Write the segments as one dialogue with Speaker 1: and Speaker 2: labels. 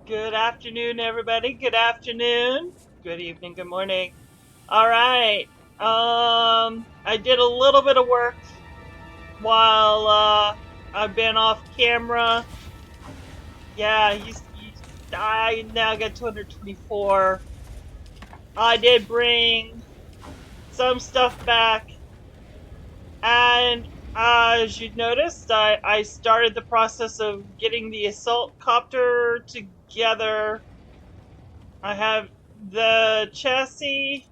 Speaker 1: Good afternoon, everybody. Good afternoon. Good evening. Good morning. All right. I did a little bit of work while I've been off camera. Yeah, I now got 224. I did bring some stuff back, and as you noticed, I started the process of getting the assault copter together. I have the chassis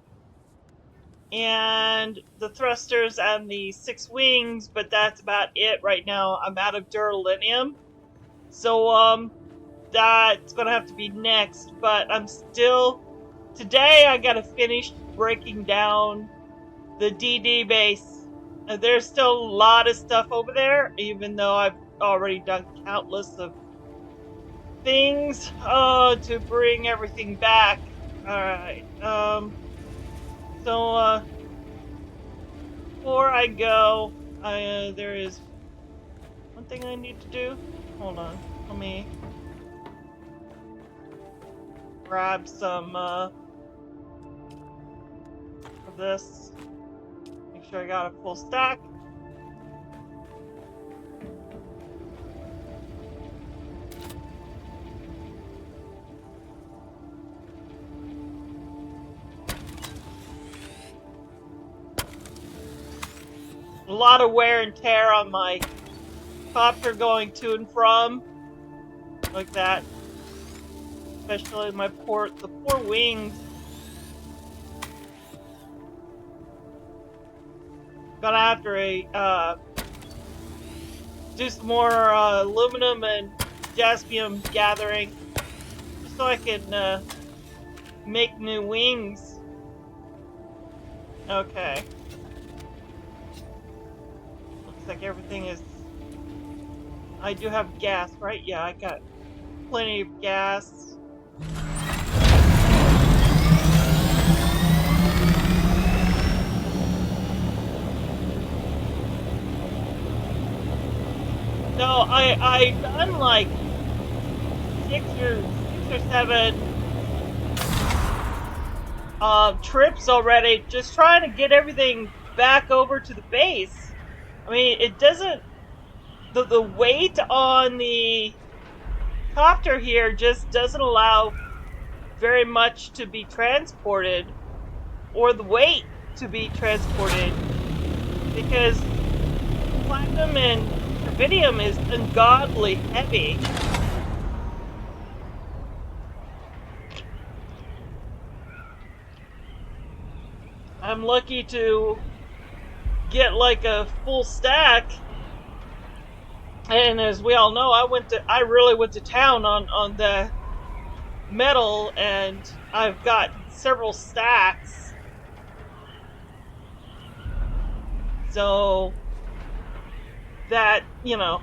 Speaker 1: and the thrusters and the 6 wings, but that's about it right now. I'm out of duralinium, so that's gonna have to be next. But today I gotta finish breaking down the DD base. There's still a lot of stuff over there, even though I've already done countless of things to bring everything back. All right. So before I go, there is one thing I need to do. Hold on. Let me grab some of this. Make sure I got a full stack. A lot of wear and tear on my copter going to and from, like that. Especially the poor wings. Gonna have to do some more aluminum and jaspium gathering, just so I can make new wings. Okay. Looks like everything is... I do have gas, right? Yeah, I got plenty of gas. No, I've done like six or seven trips already, just trying to get everything back over to the base. I mean, it doesn't... The weight on the copter here just doesn't allow very much to be transported, or the weight to be transported, because platinum and rubidium is ungodly heavy. I'm lucky to get like a full stack, and as we all know, I really went to town on the metal, and I've got several stacks. So that, you know,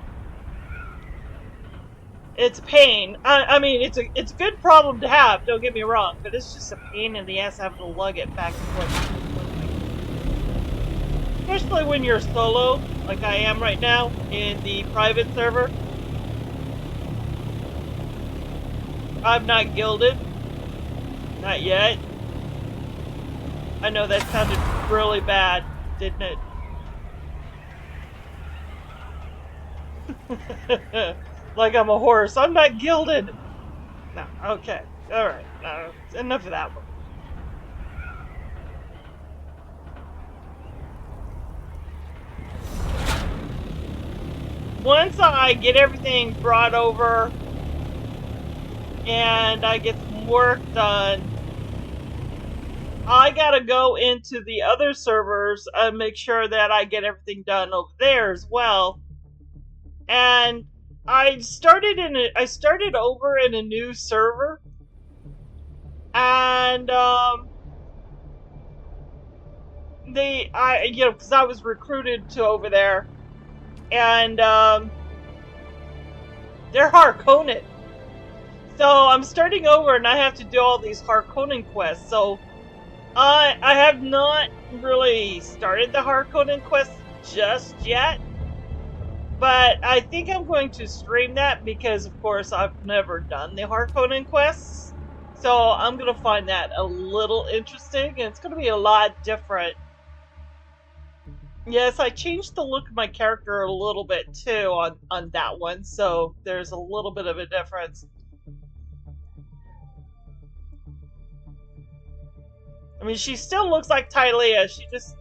Speaker 1: it's a pain. I mean, it's a good problem to have, don't get me wrong, but it's just a pain in the ass having to lug it back and forth. Especially when you're solo, like I am right now, in the private server. I'm not gilded. Not yet. I know that sounded really bad, didn't it? Like I'm a horse. I'm not gilded. No, okay. Alright. Enough of that one. Once I get everything brought over and I get some work done, I gotta go into the other servers and make sure that I get everything done over there as well. And I started over in a new server, and because I was recruited to over there, and they're Harkonnen. So I'm starting over, and I have to do all these Harkonnen quests. So I have not really started the Harkonnen quest just yet. But I think I'm going to stream that because, of course, I've never done the Harkonnen quests. So I'm going to find that a little interesting, and it's going to be a lot different. Yes, I changed the look of my character a little bit too on that one, so there's a little bit of a difference. I mean, she still looks like Tylia, she just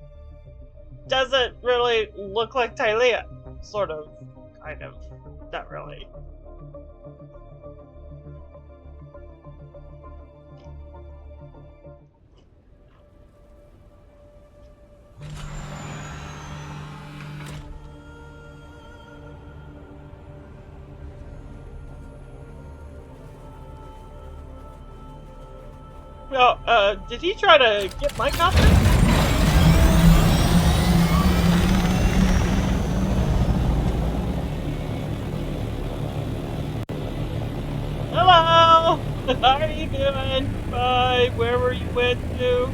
Speaker 1: doesn't really look like Tylia. Sort of, kind of, not really. Oh, did he try to get my copter? Hello! How are you doing? Bye, where were you went to?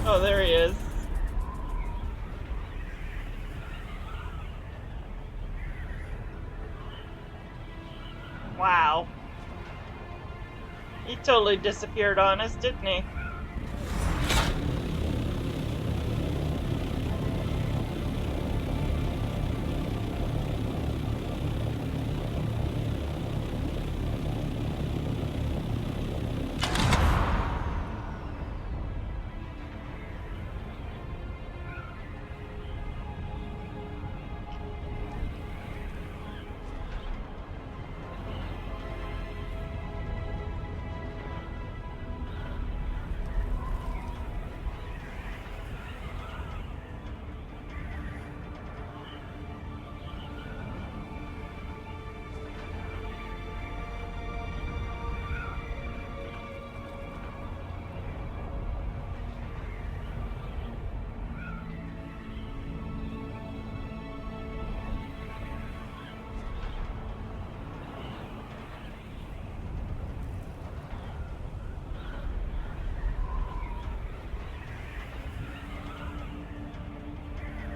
Speaker 1: Oh, there he is. Wow. He totally disappeared on us, didn't he?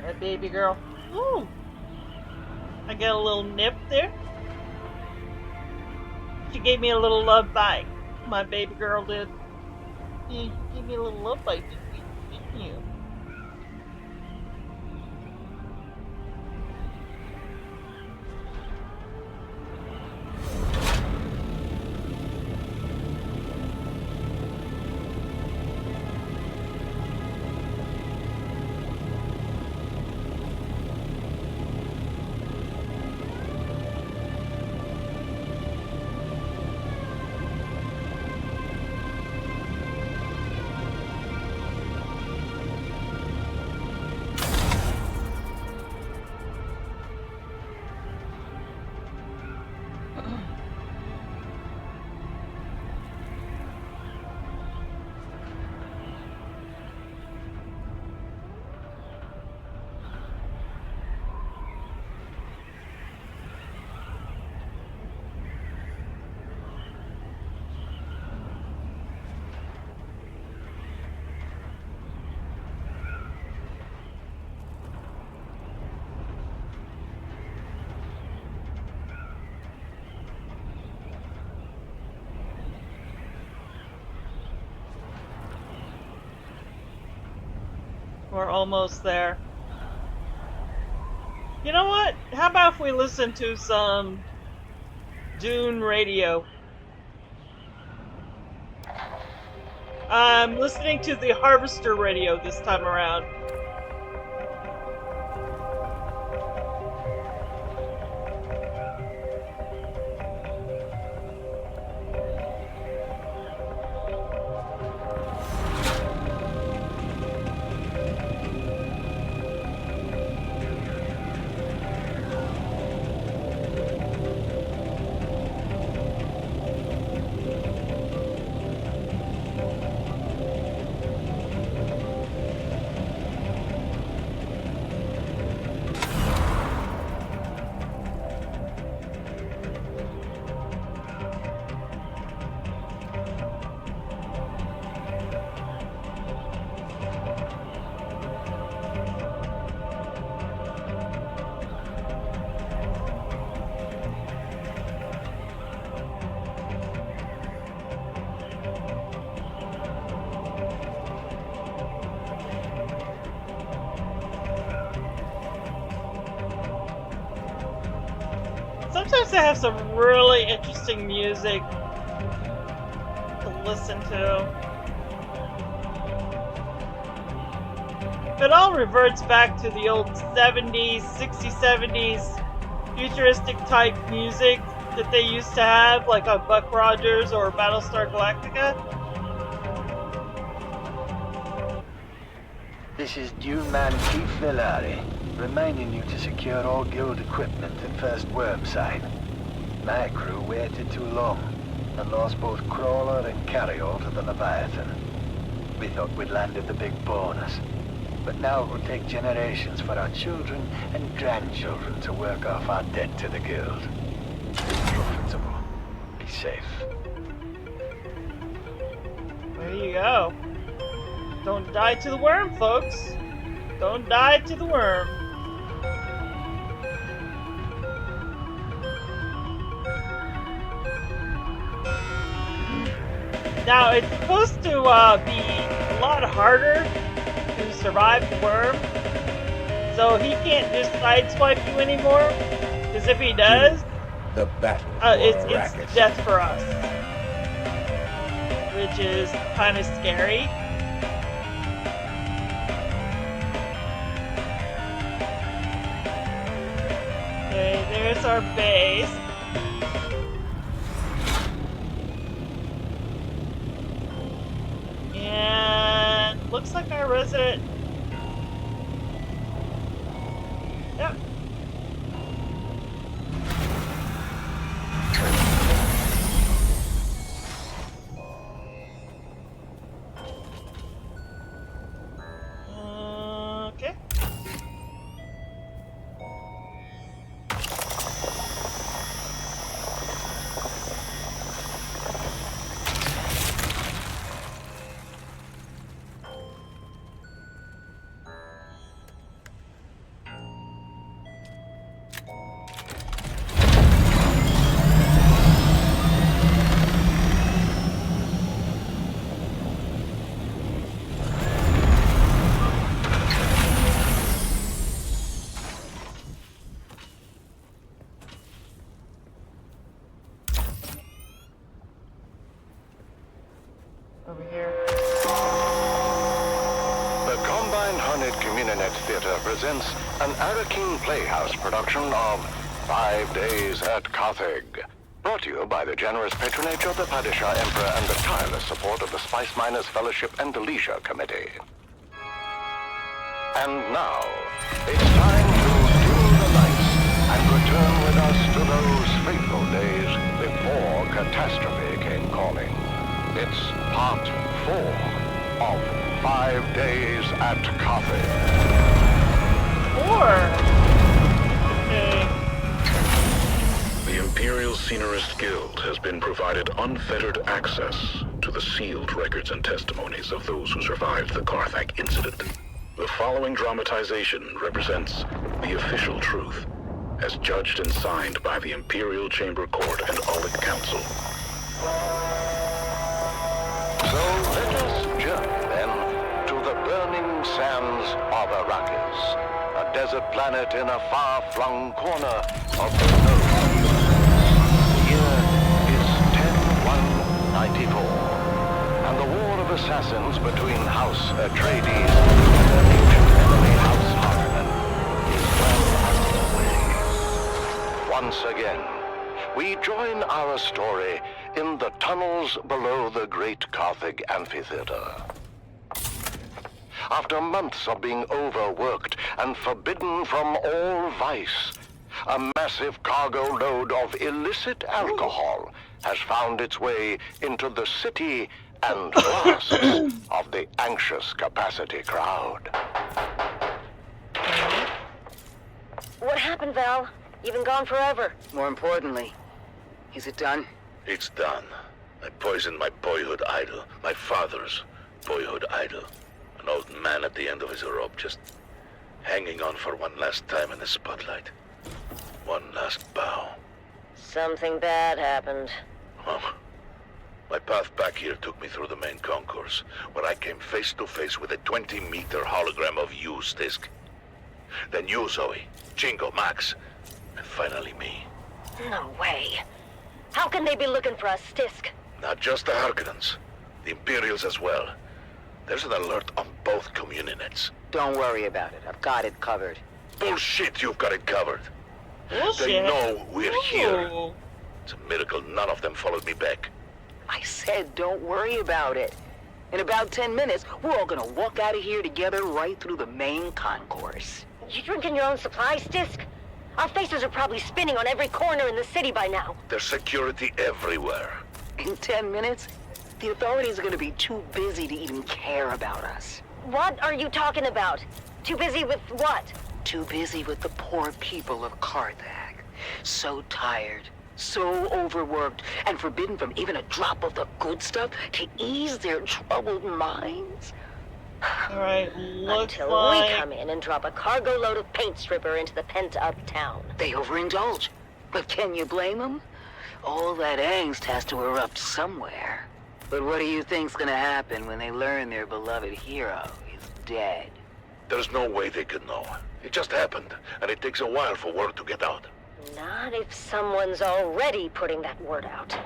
Speaker 1: That baby girl. Ooh. I got a little nip there. She gave me a little love bite. My baby girl did. You gave me a little love bite, didn't you? We're almost there. You know what? How about if we listen to some Dune radio? I'm listening to the Harvester radio this time around. sometimes they have some really interesting music to listen to. It all reverts back to the old 70s, 60s, 70s futuristic type music that they used to have, like on Buck Rogers or Battlestar Galactica.
Speaker 2: This is Dune man Faithdmilo, reminding you to secure all guild equipment at first worm site. My crew waited too long and lost both crawler and carryall to the Leviathan. We thought we'd landed the big bonus, but now it will take generations for our children and grandchildren to work off our debt to the guild. Be profitable. Be safe.
Speaker 1: There you go. Don't die to the worm, folks. Don't die to the worm. Now, it's supposed to be a lot harder to survive the worm. So he can't just sideswipe you anymore. Because if he does,
Speaker 3: the battle
Speaker 1: it's death for us. Which is kind of scary. Okay, there's our base. And looks like our resident. Yep. Okay. Over here.
Speaker 4: The Combined Hornet Communinet Theater presents an Arakeen Playhouse production of 5 Days at Carthage. Brought to you by the generous patronage of the Padishah Emperor and the tireless support of the Spice Miners Fellowship and the Leisure Committee. And now, it's time to duel the lights and return with us to those fateful days before catastrophe came calling. It's part 4 of 5 Days at Carthage.
Speaker 1: 4? Okay.
Speaker 5: The Imperial Scenarist Guild has been provided unfettered access to the sealed records and testimonies of those who survived the Carthage incident. The following dramatization represents the official truth, as judged and signed by the Imperial Chamber Court and Audit Council.
Speaker 4: So let us journey then to the burning sands of Arrakis, a desert planet in a far-flung corner of the known universe. The year is 10194, and the war of assassins between House Atreides and the ancient enemy House Harkonnen is well underway. Once again, we join our story in the tunnels below the Great Carthage Amphitheater. After months of being overworked and forbidden from all vice, a massive cargo load of illicit alcohol has found its way into the city and flasks of the anxious capacity crowd.
Speaker 6: What happened, Val? You've been gone forever. More importantly, is it done?
Speaker 5: It's done. I poisoned my boyhood idol, my father's boyhood idol. An old man at the end of his rope, just hanging on for one last time in the spotlight. One last bow.
Speaker 6: Something bad happened.
Speaker 5: Huh? My path back here took me through the main concourse, where I came face to face with a 20-meter hologram of you, Stisk. Then you, Zoe, Jingo, Max, and finally me.
Speaker 6: No way. How can they be looking for us, Stisk?
Speaker 4: Not just the Harkonnens. The Imperials as well. There's an alert on both community-nets.
Speaker 6: Don't worry about it. I've got it covered.
Speaker 4: Bullshit, you've got it covered.
Speaker 1: Bullshit.
Speaker 4: They know we're here.
Speaker 1: Ooh.
Speaker 4: It's a miracle none of them followed me back.
Speaker 6: I said don't worry about it. In about 10 minutes, we're all gonna walk out of here together right through the main concourse. You drinking your own supplies, Stisk? Our faces are probably spinning on every corner in the city by now.
Speaker 4: There's security everywhere.
Speaker 6: In 10 minutes, the authorities are gonna be too busy to even care about us. What are you talking about? Too busy with what? Too busy with the poor people of Carthag. So tired, so overworked, and forbidden from even a drop of the good stuff to ease their troubled minds.
Speaker 1: Alright, looks
Speaker 6: Until
Speaker 1: like...
Speaker 6: we come in and drop a cargo load of paint stripper into the pent-up town. They overindulge. But can you blame them? All that angst has to erupt somewhere. But what do you think's gonna happen when they learn their beloved hero is dead?
Speaker 4: There's no way they could know. It just happened, and it takes a while for word to get out.
Speaker 6: Not if someone's already putting that word out.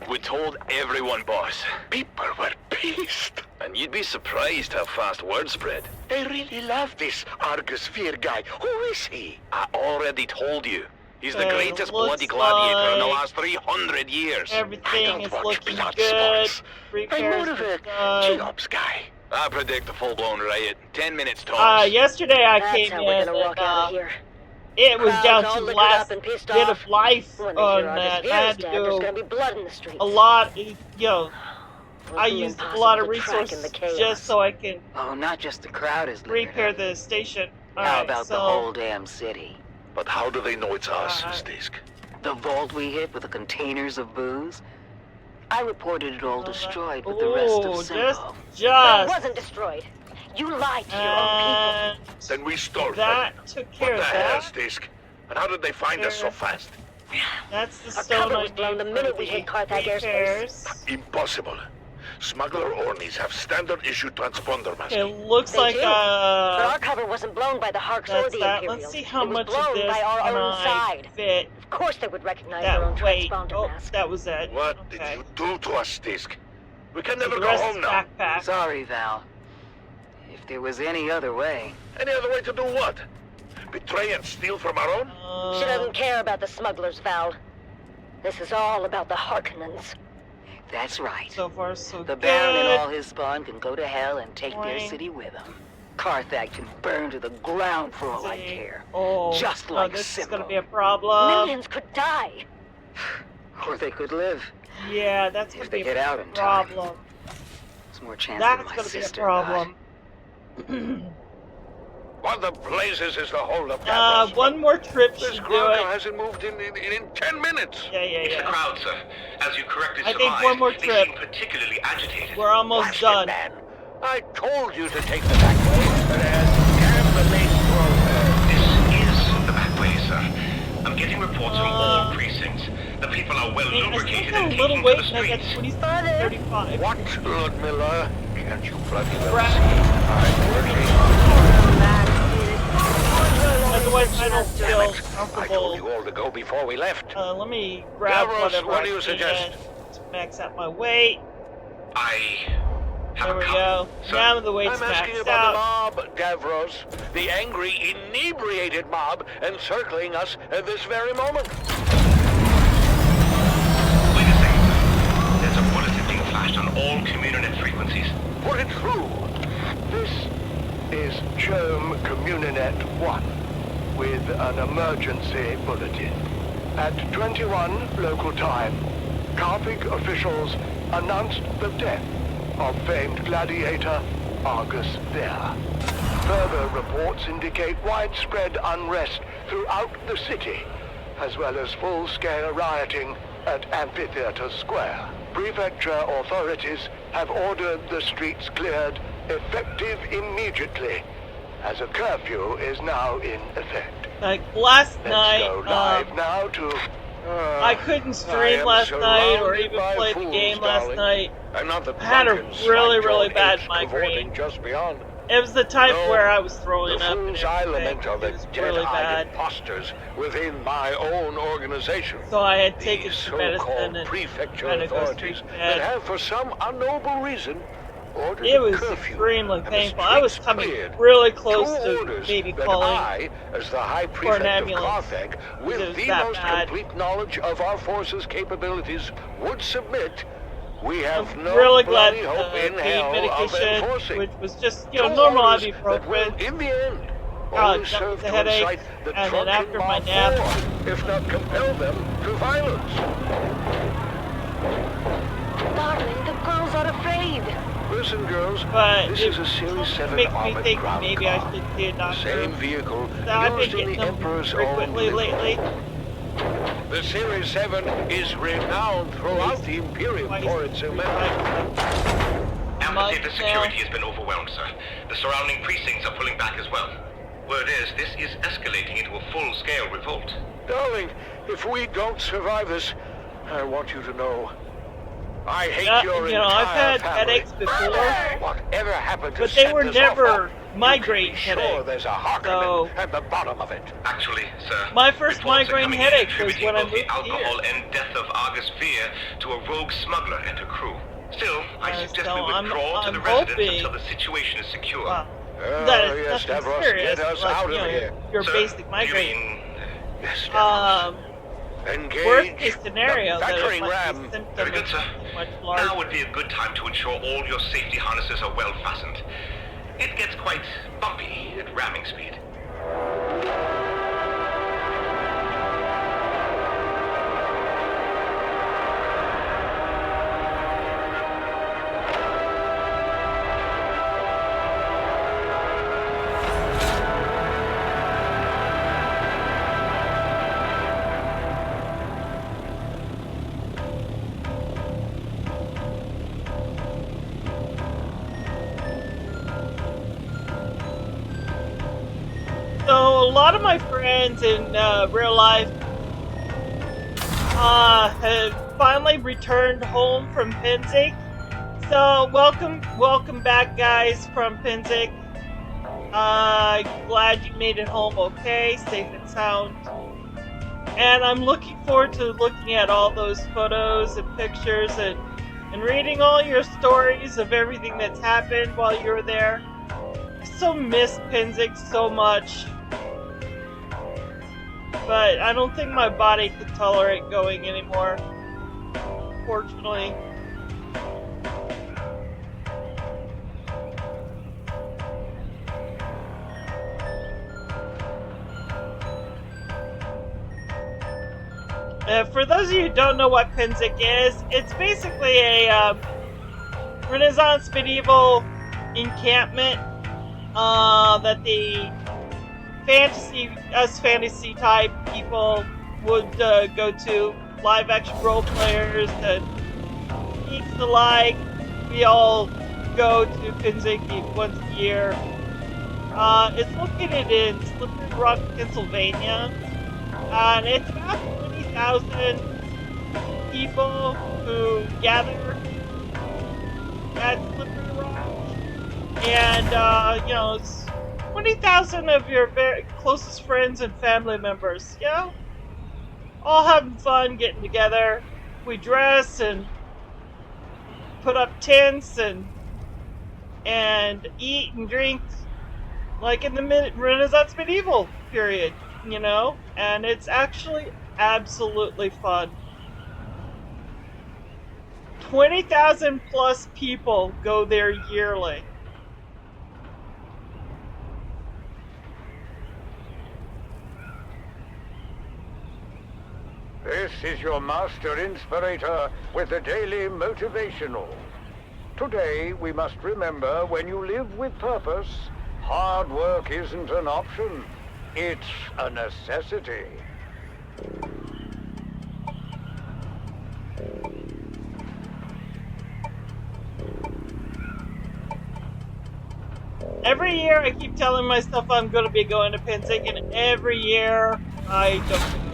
Speaker 3: We told everyone, boss.
Speaker 4: People were pissed.
Speaker 3: And you'd be surprised how fast word spread.
Speaker 4: They really love this HUGZ guy. Who is he?
Speaker 3: I already told you. He's the
Speaker 1: Okay,
Speaker 3: greatest
Speaker 1: looks
Speaker 3: bloody gladiator in the
Speaker 1: like
Speaker 3: last 300 years.
Speaker 1: Everything is looking good.
Speaker 4: Sports. I'm
Speaker 1: Repairs
Speaker 4: more of a
Speaker 1: done.
Speaker 4: jobs guy.
Speaker 3: I predict a full-blown riot. 10 minutes tops.
Speaker 1: Yesterday I
Speaker 6: That's
Speaker 1: came
Speaker 6: how we're
Speaker 1: in
Speaker 6: gonna walk out of
Speaker 1: and
Speaker 6: here.
Speaker 1: it was
Speaker 6: Crowd's
Speaker 1: down
Speaker 6: all
Speaker 1: to the
Speaker 6: liquored
Speaker 1: last
Speaker 6: up and pissed
Speaker 1: bit
Speaker 6: off.
Speaker 1: of life
Speaker 6: When they
Speaker 1: on
Speaker 6: hear
Speaker 1: that.
Speaker 6: August
Speaker 1: I had to
Speaker 6: dead, there's gonna
Speaker 1: do
Speaker 6: be blood in the streets.
Speaker 1: a lot, I
Speaker 6: It'll be
Speaker 1: used a lot of
Speaker 6: impossible to track in
Speaker 1: resources
Speaker 6: the chaos.
Speaker 1: just so I can
Speaker 6: Oh, not just the crowd is liquored
Speaker 1: repair
Speaker 6: up.
Speaker 1: the station.
Speaker 6: How
Speaker 1: Alright,
Speaker 6: about
Speaker 1: so
Speaker 6: the whole damn city?
Speaker 4: But how do they know it's us,
Speaker 1: Alright.
Speaker 4: Stisk?
Speaker 6: The vault we hit with the containers of booze? I reported it all destroyed with the
Speaker 1: Ooh,
Speaker 6: rest of Simpo.
Speaker 1: just
Speaker 6: It wasn't destroyed. You lied to your own
Speaker 1: and
Speaker 4: Then we stole
Speaker 1: that
Speaker 4: from
Speaker 1: took
Speaker 4: them.
Speaker 1: care
Speaker 4: What
Speaker 1: of
Speaker 4: the hell,
Speaker 1: that.
Speaker 4: Stisk? And how did they find us so fast?
Speaker 1: That's the
Speaker 6: Our
Speaker 1: stone
Speaker 6: cover
Speaker 1: I
Speaker 6: was blown
Speaker 1: need
Speaker 6: the
Speaker 1: for
Speaker 6: minute we
Speaker 1: the
Speaker 6: hit Carthag airspace.
Speaker 1: repairs.
Speaker 4: Impossible. Smuggler Ornies have standard issue transponder
Speaker 1: Okay,
Speaker 4: masking.
Speaker 1: looks
Speaker 6: They
Speaker 1: like
Speaker 6: do. But our cover wasn't blown by the HUGZ or
Speaker 1: that's
Speaker 6: the
Speaker 1: that.
Speaker 6: Imperials.
Speaker 1: Let's see how
Speaker 6: it was
Speaker 1: much
Speaker 6: blown
Speaker 1: of this
Speaker 6: by our
Speaker 1: can
Speaker 6: own
Speaker 1: I
Speaker 6: side.
Speaker 1: fit.
Speaker 6: Of course they would recognize their own
Speaker 1: That wait.
Speaker 6: transponder
Speaker 1: Oh,
Speaker 6: mask.
Speaker 1: that was it.
Speaker 4: What
Speaker 1: Okay.
Speaker 4: did you do to us, Stisk? We can
Speaker 1: So
Speaker 4: never
Speaker 1: the
Speaker 4: go
Speaker 1: rest
Speaker 4: home
Speaker 1: is
Speaker 4: now.
Speaker 1: backpack.
Speaker 6: Sorry, Val. If there was any other way.
Speaker 4: Any other way to do what? Betray and steal from our own?
Speaker 6: She doesn't care about the smugglers, Val. This is all about the Harkonnens. That's right.
Speaker 1: So far, so
Speaker 6: The
Speaker 1: good.
Speaker 6: Baron and all his spawn can go to hell and take their
Speaker 1: Boing.
Speaker 6: city with them. Carthag can burn to the ground for all I
Speaker 1: See.
Speaker 6: care.
Speaker 1: Oh,
Speaker 6: Just like
Speaker 1: this is
Speaker 6: Simpo.
Speaker 1: gonna be a problem.
Speaker 6: Millions could die. Or they could live.
Speaker 1: Yeah, that's
Speaker 6: If
Speaker 1: gonna
Speaker 6: they
Speaker 1: be a
Speaker 6: get out in time.
Speaker 1: problem.
Speaker 6: There's more chance
Speaker 1: That's
Speaker 6: than my
Speaker 1: gonna be a
Speaker 6: sister
Speaker 1: problem.
Speaker 4: What the blazes is the holdup, Gavros?
Speaker 1: One more trip
Speaker 4: This
Speaker 1: should do
Speaker 4: crowd
Speaker 1: it.
Speaker 4: hasn't moved in 10 minutes.
Speaker 1: Yeah.
Speaker 7: It's the crowd, sir. As you correctly
Speaker 1: I think
Speaker 7: surmised,
Speaker 1: one more
Speaker 7: they
Speaker 1: trip.
Speaker 7: seem particularly agitated.
Speaker 1: We're almost
Speaker 4: Watch it,
Speaker 1: done.
Speaker 4: man. I told you to take the back way. Damn the main road.
Speaker 7: This is the back way, sir. I'm getting reports from all precincts. The people are well
Speaker 1: I mean, I still
Speaker 7: lubricated
Speaker 1: got a
Speaker 7: and
Speaker 1: little
Speaker 7: taking
Speaker 1: weight
Speaker 7: to the
Speaker 1: and I got
Speaker 7: streets.
Speaker 1: 35.
Speaker 4: What, Ludmilla? Can't you bloody well
Speaker 1: Right.
Speaker 4: see? I'm working on
Speaker 1: Otherwise, I don't feel
Speaker 4: it. I told
Speaker 1: comfortable.
Speaker 4: you all to go before we left.
Speaker 1: Let me grab
Speaker 4: Gavros,
Speaker 1: whatever
Speaker 4: what
Speaker 1: I
Speaker 4: do you
Speaker 1: can
Speaker 4: suggest?
Speaker 1: to max out my weight.
Speaker 7: I have
Speaker 1: There
Speaker 7: a
Speaker 1: we
Speaker 7: couple,
Speaker 1: go.
Speaker 7: sir.
Speaker 1: Now the weight's
Speaker 4: I'm asking
Speaker 1: maxed
Speaker 4: about
Speaker 1: out.
Speaker 4: the mob, Gavros. The angry, inebriated mob encircling us at this very moment.
Speaker 7: Wait a second, sir. There's a bulletin being flashed on all community frequencies.
Speaker 4: Put it through.
Speaker 2: This is Shem Communinet 1 with an emergency bulletin. At 21 local time, Carthag officials announced the death of famed gladiator HUGZ there. Further reports indicate widespread unrest throughout the city, as well as full-scale rioting at Amphitheater Square. Prefecture authorities have ordered the streets cleared, effective immediately, as a curfew is now in effect.
Speaker 1: Like last
Speaker 2: Let's
Speaker 1: night,
Speaker 2: go live now to...
Speaker 1: I couldn't stream last night or even play the game last night.
Speaker 4: I'm not the
Speaker 1: I had a
Speaker 4: drunken
Speaker 1: really
Speaker 4: slack-jawed
Speaker 1: bad
Speaker 4: apes
Speaker 1: migraine.
Speaker 4: cavorting just beyond.
Speaker 1: It was the type
Speaker 4: No,
Speaker 1: where I was throwing
Speaker 4: the
Speaker 1: up and
Speaker 4: fools I
Speaker 1: everything.
Speaker 4: lament are the
Speaker 1: It was really
Speaker 4: dead-eyed
Speaker 1: bad.
Speaker 4: imposters within my own organization.
Speaker 1: So I had taken
Speaker 4: These
Speaker 1: some medicine
Speaker 4: so-called
Speaker 1: and
Speaker 4: prefecture
Speaker 1: had to go straight
Speaker 4: authorities
Speaker 1: to
Speaker 4: that
Speaker 1: bed.
Speaker 4: have, for some unknowable reason, ordered
Speaker 1: It
Speaker 4: a
Speaker 1: was
Speaker 4: curfew
Speaker 1: extremely
Speaker 4: and the
Speaker 1: painful. I was
Speaker 4: streets
Speaker 1: coming
Speaker 4: cleared.
Speaker 1: really close
Speaker 4: 2
Speaker 1: to
Speaker 4: orders
Speaker 1: maybe
Speaker 4: that
Speaker 1: calling
Speaker 4: I, as the High
Speaker 1: for an
Speaker 4: Prefect of
Speaker 1: ambulance.
Speaker 4: Carthag,
Speaker 1: It
Speaker 4: with
Speaker 1: was
Speaker 4: the
Speaker 1: that
Speaker 4: most
Speaker 1: bad.
Speaker 4: complete knowledge of our forces' capabilities, would submit. We have
Speaker 1: I'm
Speaker 4: no
Speaker 1: really glad
Speaker 4: bloody hope
Speaker 1: the
Speaker 4: in
Speaker 1: pain
Speaker 4: hell of
Speaker 1: medication,
Speaker 4: enforcing.
Speaker 1: which was just,
Speaker 4: 2
Speaker 1: normal
Speaker 4: orders that will,
Speaker 1: ibuprofen,
Speaker 4: in the end,
Speaker 1: got
Speaker 4: only
Speaker 1: me
Speaker 4: serve
Speaker 1: the
Speaker 4: to
Speaker 1: headache,
Speaker 4: incite the
Speaker 1: and then
Speaker 4: drunken
Speaker 1: after my
Speaker 4: mob
Speaker 1: nap,
Speaker 4: more, if not compel them to violence.
Speaker 6: Darling, the girls are afraid.
Speaker 4: Listen, girls,
Speaker 1: but
Speaker 4: this
Speaker 1: it
Speaker 4: is a Series 7
Speaker 1: makes me
Speaker 4: armored
Speaker 1: think
Speaker 4: ground
Speaker 1: maybe
Speaker 4: car.
Speaker 1: I should see a
Speaker 4: The
Speaker 1: doctor.
Speaker 4: same vehicle
Speaker 1: So I've been
Speaker 4: used in
Speaker 1: getting
Speaker 4: the
Speaker 1: them
Speaker 4: Emperor's own
Speaker 1: frequently lately.
Speaker 4: The Series 7 is renowned throughout the Imperium for its immense.
Speaker 7: Amphitheater security has been overwhelmed, sir. The surrounding precincts are pulling back as well. Word is, this is escalating into a full-scale revolt.
Speaker 4: Darling, if we don't survive this, I want you to know, I hate your entire
Speaker 1: I've had
Speaker 4: family.
Speaker 1: headaches before,
Speaker 4: Whatever happened to
Speaker 1: but they
Speaker 4: set
Speaker 1: were
Speaker 4: this
Speaker 1: never
Speaker 4: off up,
Speaker 1: migraine
Speaker 4: you can be sure
Speaker 1: headaches.
Speaker 4: there's a Harkonnen
Speaker 1: So
Speaker 4: at the bottom of it.
Speaker 7: Actually, sir,
Speaker 1: my first
Speaker 7: reports are
Speaker 1: migraine
Speaker 7: coming in
Speaker 1: headache was
Speaker 7: attributing
Speaker 1: when I
Speaker 7: both the
Speaker 1: moved
Speaker 7: alcohol
Speaker 1: here.
Speaker 7: and death of Argus Fear to a rogue smuggler and her crew. Still, I suggest
Speaker 1: so
Speaker 7: we withdraw to
Speaker 1: I'm
Speaker 7: the residence
Speaker 1: hoping-
Speaker 7: until the situation is secure.
Speaker 1: Wow.
Speaker 4: Oh,
Speaker 1: That is
Speaker 4: yes,
Speaker 1: nothing
Speaker 4: Davros,
Speaker 1: serious,
Speaker 4: get us
Speaker 1: like,
Speaker 4: out of here.
Speaker 1: your
Speaker 7: Sir,
Speaker 1: basic
Speaker 7: you
Speaker 1: migraine.
Speaker 7: mean,
Speaker 4: Yes, Davros.
Speaker 2: Engage
Speaker 1: Worst case scenario,
Speaker 2: the
Speaker 1: that it
Speaker 2: battering
Speaker 1: might
Speaker 2: ram.
Speaker 1: be a symptom
Speaker 7: Very good,
Speaker 1: of
Speaker 7: sir.
Speaker 1: something much
Speaker 7: Now
Speaker 1: larger.
Speaker 7: would be a good time to ensure all your safety harnesses are well fastened. It gets quite bumpy at ramming speed.
Speaker 1: So a lot of my friends in real life have finally returned home from Pinzik. So welcome back, guys, from Pinzik. Glad you made it home okay, safe and sound. And I'm looking forward to looking at all those photos and pictures and reading all your stories of everything that's happened while you were there. I so miss Pinzik so much. But I don't think my body could tolerate going anymore. Fortunately. For those of you who don't know what Pinzik is, it's basically a Renaissance medieval encampment that the fantasy type people would go to. Live action role players and geeks alike. We all go to Pinzik once a year. It's located in Slippery Rock, Pennsylvania. And it's about 20,000 people who gather at Slippery Rock. And, it's 20,000 of your very closest friends and family members, all having fun, getting together. We dress and put up tents and eat and drink like in the Renaissance medieval period, and it's actually absolutely fun. 20,000 plus people go there yearly.
Speaker 2: This is your master inspirator with the daily motivational. Today, we must remember when you live with purpose, hard work isn't an option. It's a necessity.
Speaker 1: Every year I keep telling myself I'm going to be going to Pinzik, and every year I don't.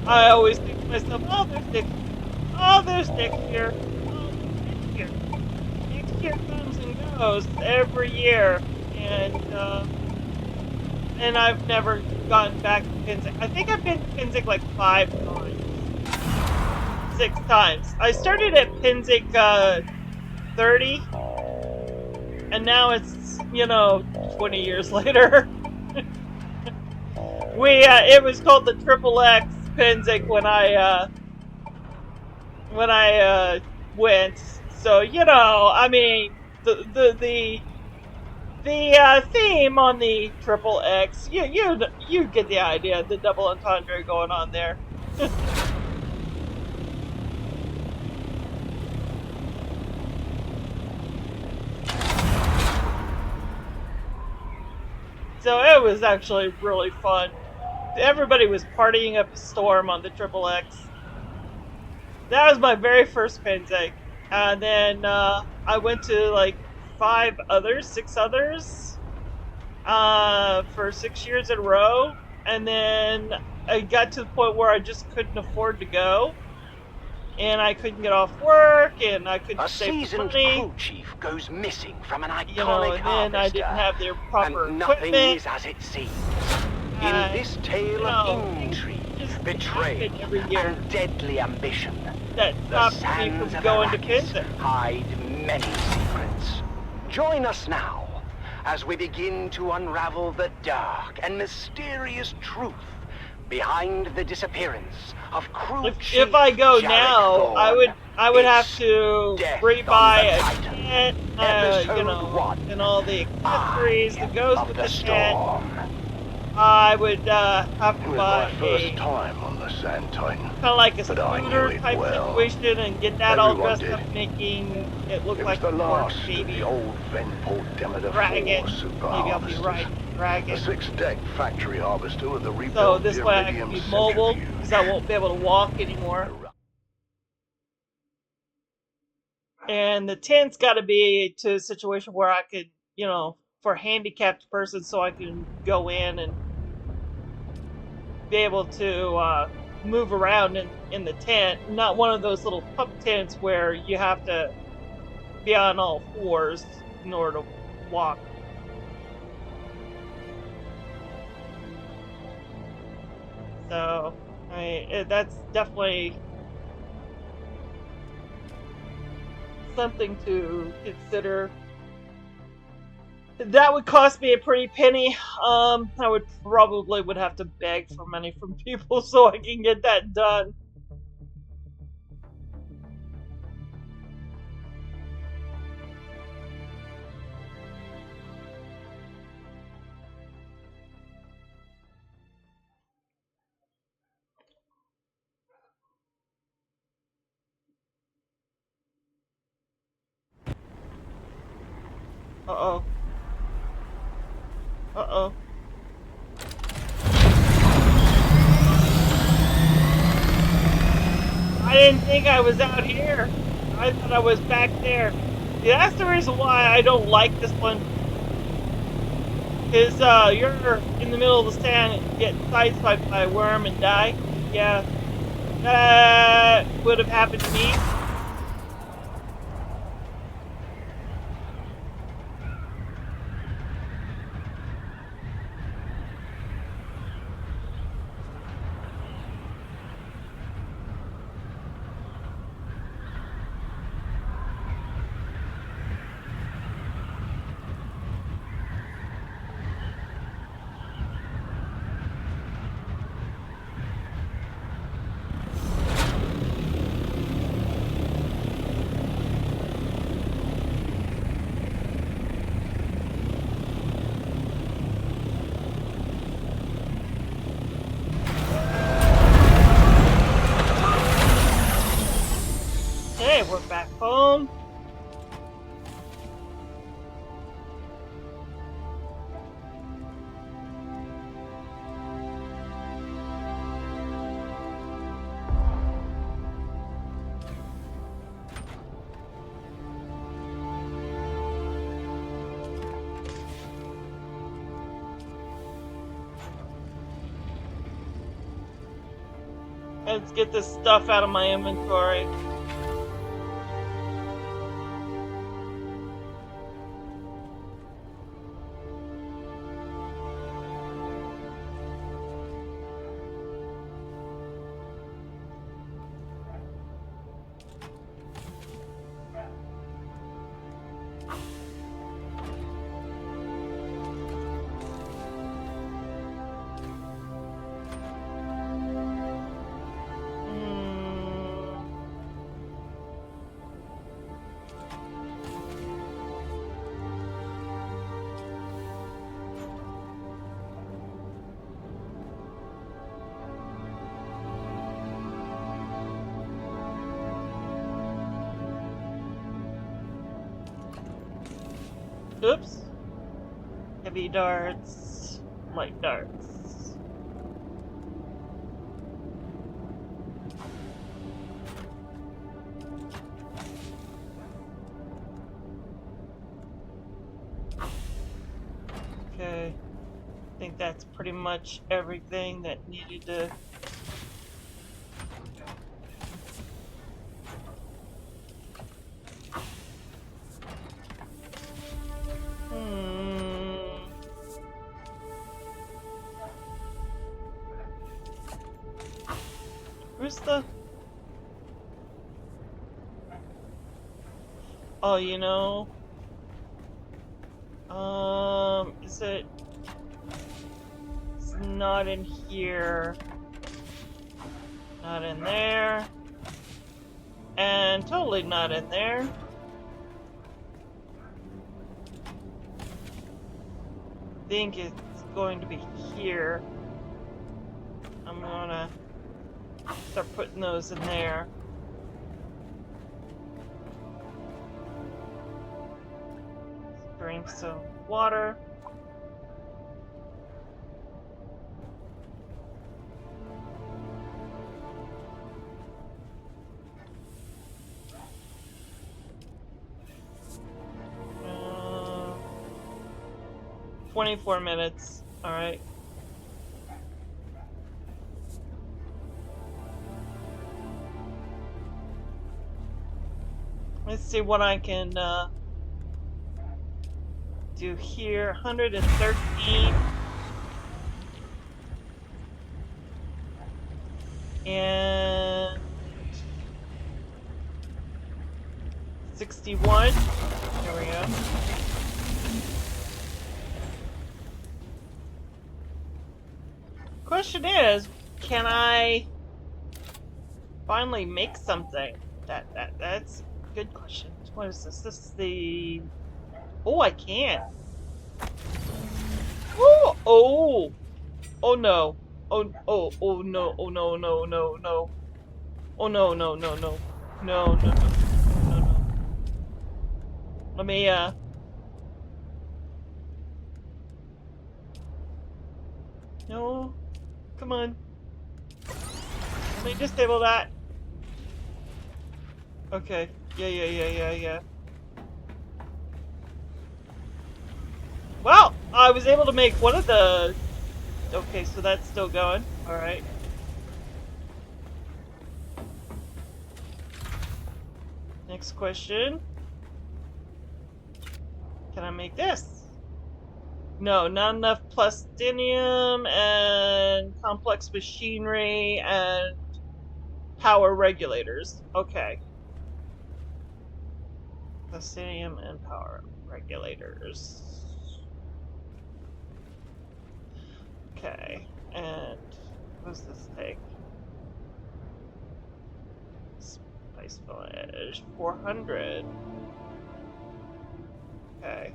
Speaker 1: I always think to myself, there's next year. Oh, there's next year. Oh, next year. Next year comes and goes every year, and I've never gotten back to Pinzik. I think I've been to Pinzik like 5 times. 6 times. I started at Pinzik 30, and now it's, you know, 20 years later. It was called the Triple X Pinzik when I went. So, you know, I mean, the theme on the Triple X, you get the idea, the double entendre going on there. So it was actually really fun. Everybody was partying up a storm on the Triple X. That was my very first Pinzik. And then I went to like 6 others, for 6 years in a row. And then I got to the point where I just couldn't afford to go. And I couldn't get off work, and I couldn't save the
Speaker 8: seasoned
Speaker 1: money.
Speaker 8: crew chief goes missing from an iconic
Speaker 1: You know, and then I didn't have their proper
Speaker 8: and nothing
Speaker 1: equipment.
Speaker 8: is as it seems. In this tale of intrigue, betrayal, and deadly ambition,
Speaker 1: that
Speaker 8: the
Speaker 1: stopped me
Speaker 8: sands
Speaker 1: from
Speaker 8: of
Speaker 1: going to
Speaker 8: Arrakis
Speaker 1: Pinzik.
Speaker 8: hide many secrets. Join us now as we begin to unravel the dark and mysterious truth behind the disappearance of crew chief.
Speaker 1: If I go
Speaker 8: Jarek
Speaker 1: now,
Speaker 8: Thorne.
Speaker 1: I would have
Speaker 8: It's
Speaker 1: to
Speaker 8: Death
Speaker 1: rebuy
Speaker 8: on the
Speaker 1: a
Speaker 8: Titan,
Speaker 1: tent,
Speaker 8: Episode
Speaker 1: you know,
Speaker 8: 1.
Speaker 1: and all the accessories that goes
Speaker 8: of
Speaker 1: with
Speaker 8: the
Speaker 1: the tent.
Speaker 8: storm.
Speaker 1: I would have to
Speaker 4: It was
Speaker 1: buy
Speaker 4: my first
Speaker 1: a
Speaker 4: time on the Sand Titan.
Speaker 1: kind of like a
Speaker 4: but I knew
Speaker 1: scooter
Speaker 4: it
Speaker 1: type
Speaker 4: well.
Speaker 1: situation and get that all
Speaker 4: Everyone
Speaker 1: dressed
Speaker 4: did.
Speaker 1: up, making it look
Speaker 4: It was
Speaker 1: like
Speaker 4: the
Speaker 1: a
Speaker 4: last of
Speaker 1: baby
Speaker 4: the old Venport Demeter
Speaker 1: dragon.
Speaker 4: 4 super
Speaker 1: Maybe I'll be
Speaker 4: harvesters.
Speaker 1: right, dragon.
Speaker 4: A 6-deck factory harvester with a
Speaker 1: So
Speaker 4: rebuilt
Speaker 1: this way I can
Speaker 4: iridium
Speaker 1: be mobile,
Speaker 4: centrifuge.
Speaker 1: because I won't be able to walk anymore. And the tent's got to be to a situation where I could, you know, for a handicapped person, so I can go in and be able to move around in the tent. Not one of those little pup tents where you have to be on all fours in order to walk. So, that's definitely something to consider. That would cost me a pretty penny. I would have to beg for money from people so I can get that done. Uh-oh. Uh-oh. I didn't think I was out here. I thought I was back there. Yeah, that's the reason why I don't like this one. Because you're in the middle of the sand and get sideswiped by a worm and die. Yeah. That would have happened to me. Okay, we're back home. Let's get this stuff out of my inventory. Oops. Heavy darts, light darts. Okay. I think that's pretty much everything that needed to... Where's the... Oh, you know... is it... It's not in here. Not in there. And totally not in there. I think it's going to be here. I'm gonna start putting those in there. Let's drink some water. Uh, 24 minutes. All right. Let's see what I can do here. 113. And 61. There we go. Question is, can I finally make something? That's a good question. What is this? This is the... Oh, I can. Oh, oh, oh no. Oh no. Oh no, no, no. Oh no, no, no, no. No, no, no, no, no. Let me, No. Come on. Let me disable that. Okay. Yeah. Well, I was able to make one of the... Okay, so that's still going. Alright. Next question. Can I make this? No, not enough plastinium and complex machinery and power regulators. Okay. Plastinium and power regulators. Okay, and what does this take? Spice Village, 400. Okay.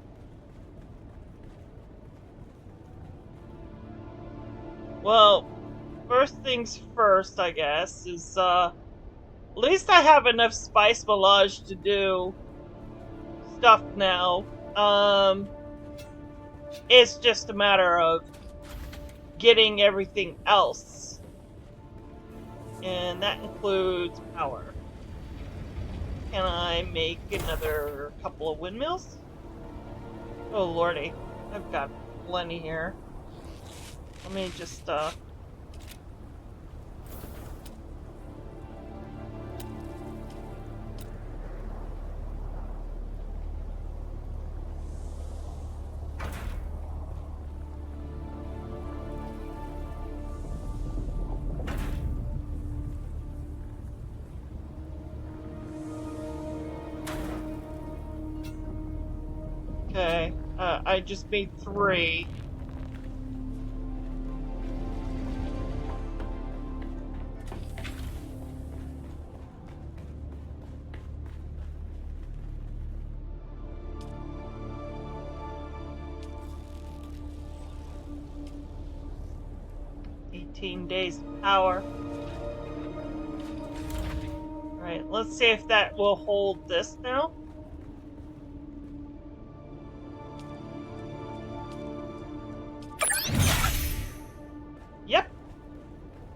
Speaker 1: Well, first things first, I guess, is, at least I have enough Spice Village to do stuff now. It's just a matter of getting everything else. And that includes power. Can I make another couple of windmills? Oh lordy, I've got plenty here. Let me just, Okay, I just made 3. Days of power. Alright, let's see if that will hold this now.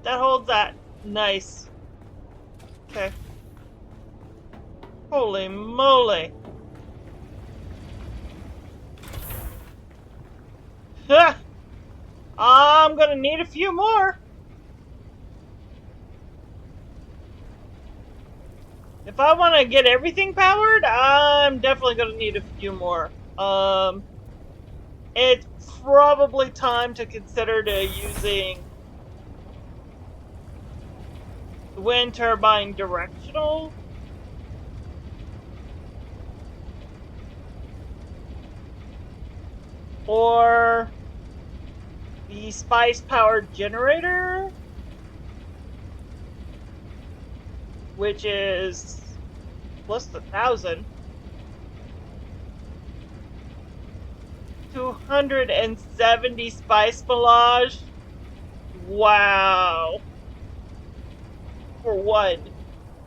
Speaker 1: That holds that. Nice. Okay. Holy moly. Ha! I'm gonna need a few more. If I want to get everything powered, I'm definitely gonna need a few more. It's probably time to consider using the wind turbine directional. Or the spice powered generator, which is plus 1,000. 270 spice melange. Wow. For one.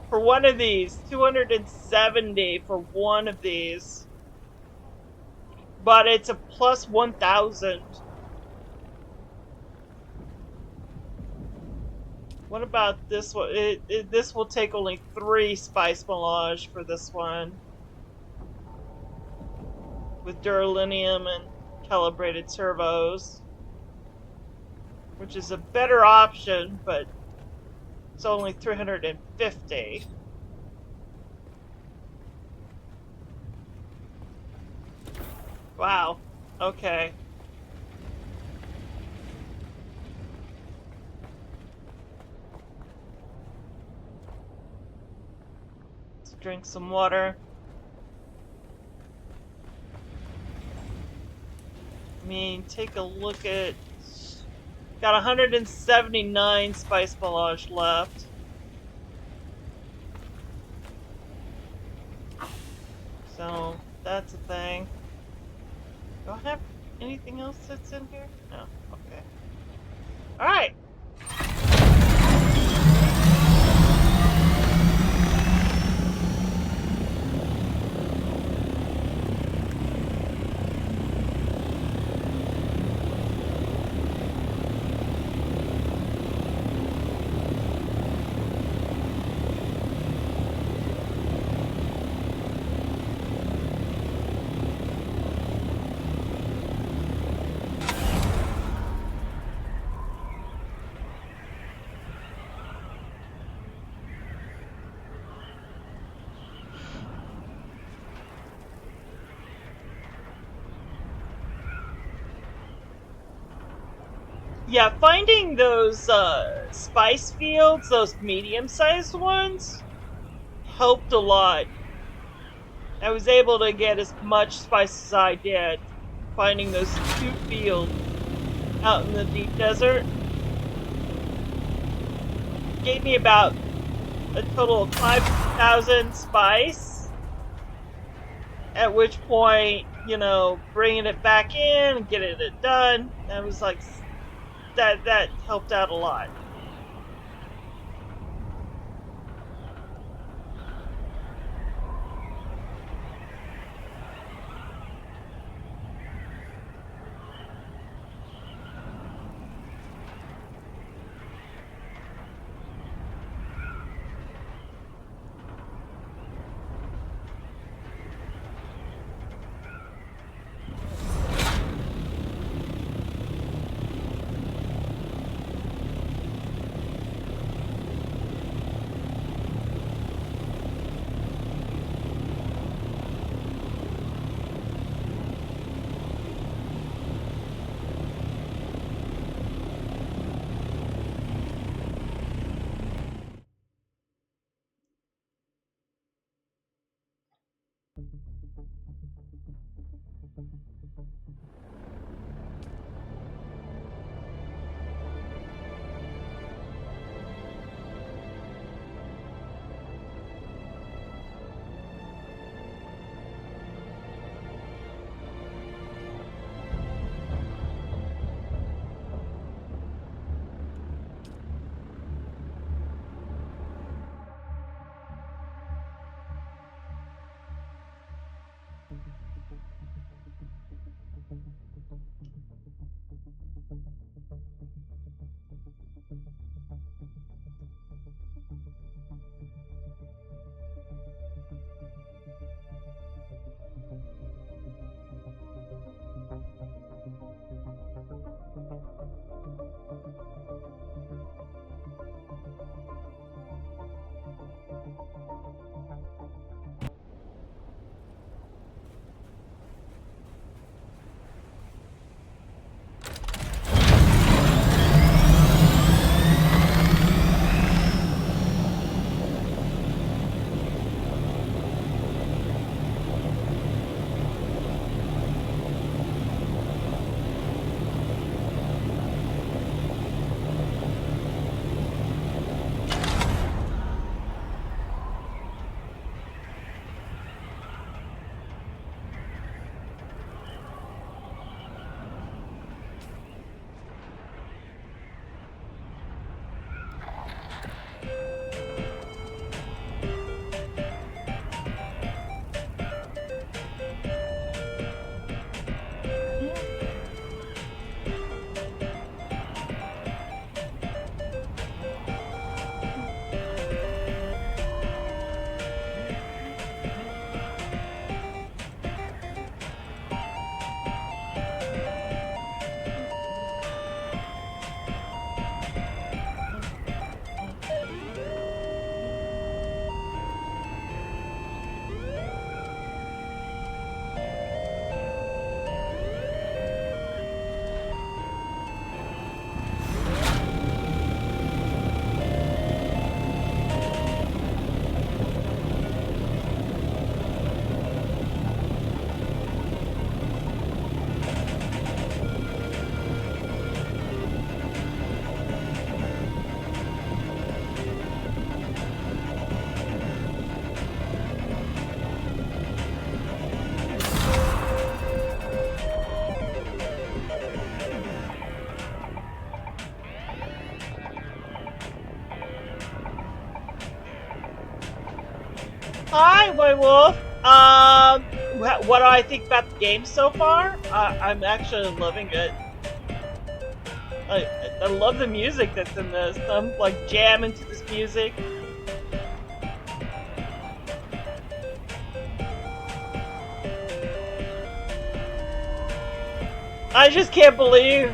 Speaker 1: For one of these. 270 for one of these. But it's a plus 1,000. What about this one? This will take only 3 spice melange for this one. With duralinium and calibrated servos. Which is a better option, but it's only 350. Wow. Okay. Let's drink some water. I mean, take a look at... Got 179 spice melange left. So, that's a thing. Do I have anything else that's in here? No. Okay. Alright! Yeah, finding those spice fields, those medium-sized ones, helped a lot. I was able to get as much spice as I did, finding those 2 fields out in the deep desert. Gave me about a total of 5,000 spice, at which point, you know, bringing it back in and getting it done, that was like... That helped out a lot. Hi, White Wolf. What do I think about the game so far? I'm actually loving it. I love the music that's in this. I'm like jamming to this music. I just can't believe,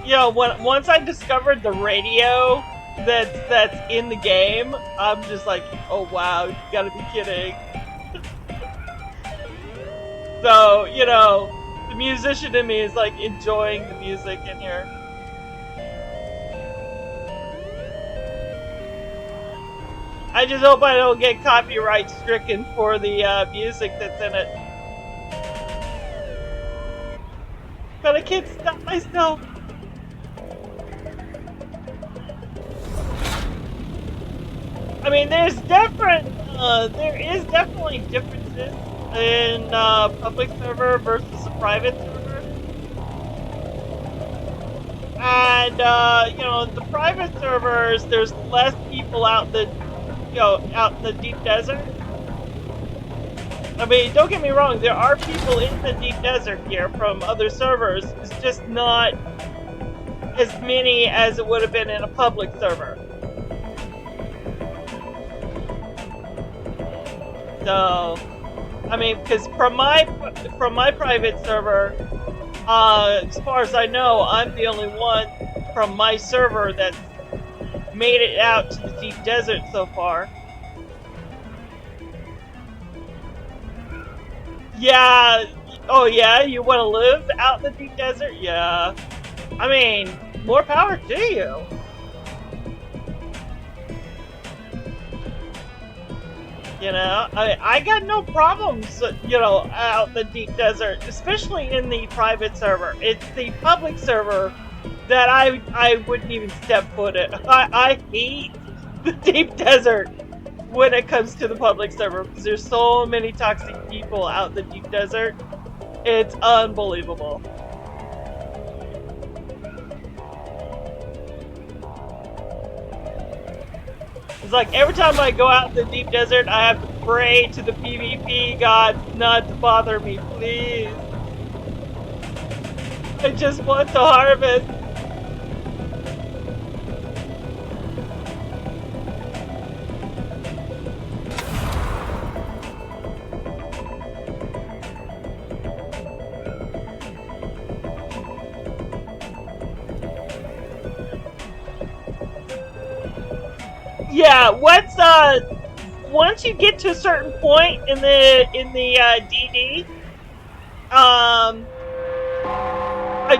Speaker 1: you know, once I discovered the radio that's in the game, I'm just like, oh wow, you gotta be kidding. So, you know, the musician in me is like enjoying the music in here. I just hope I don't get copyright stricken for the music that's in it. But I can't stop myself. I mean, there is definitely differences in public server versus a private server. And you know, the private servers, there's less people out in the deep desert. I mean, don't get me wrong, there are people in the deep desert here from other servers. It's just not as many as it would have been in a public server. So, I mean, because from my private server, as far as I know, I'm the only one from my server that's made it out to the deep desert so far. Yeah. Oh yeah, you want to live out in the deep desert? Yeah. I mean, more power to you. You know, I got no problems, you know, out in the deep desert, especially in the private server. It's the public server that I wouldn't even step foot in. I hate the deep desert when it comes to the public server, because there's so many toxic people out in the deep desert. It's unbelievable. It's like every time I go out in the deep desert, I have to pray to the PvP god not to bother me, please. I just want to harvest. Yeah, once you get to a certain point in the DD, I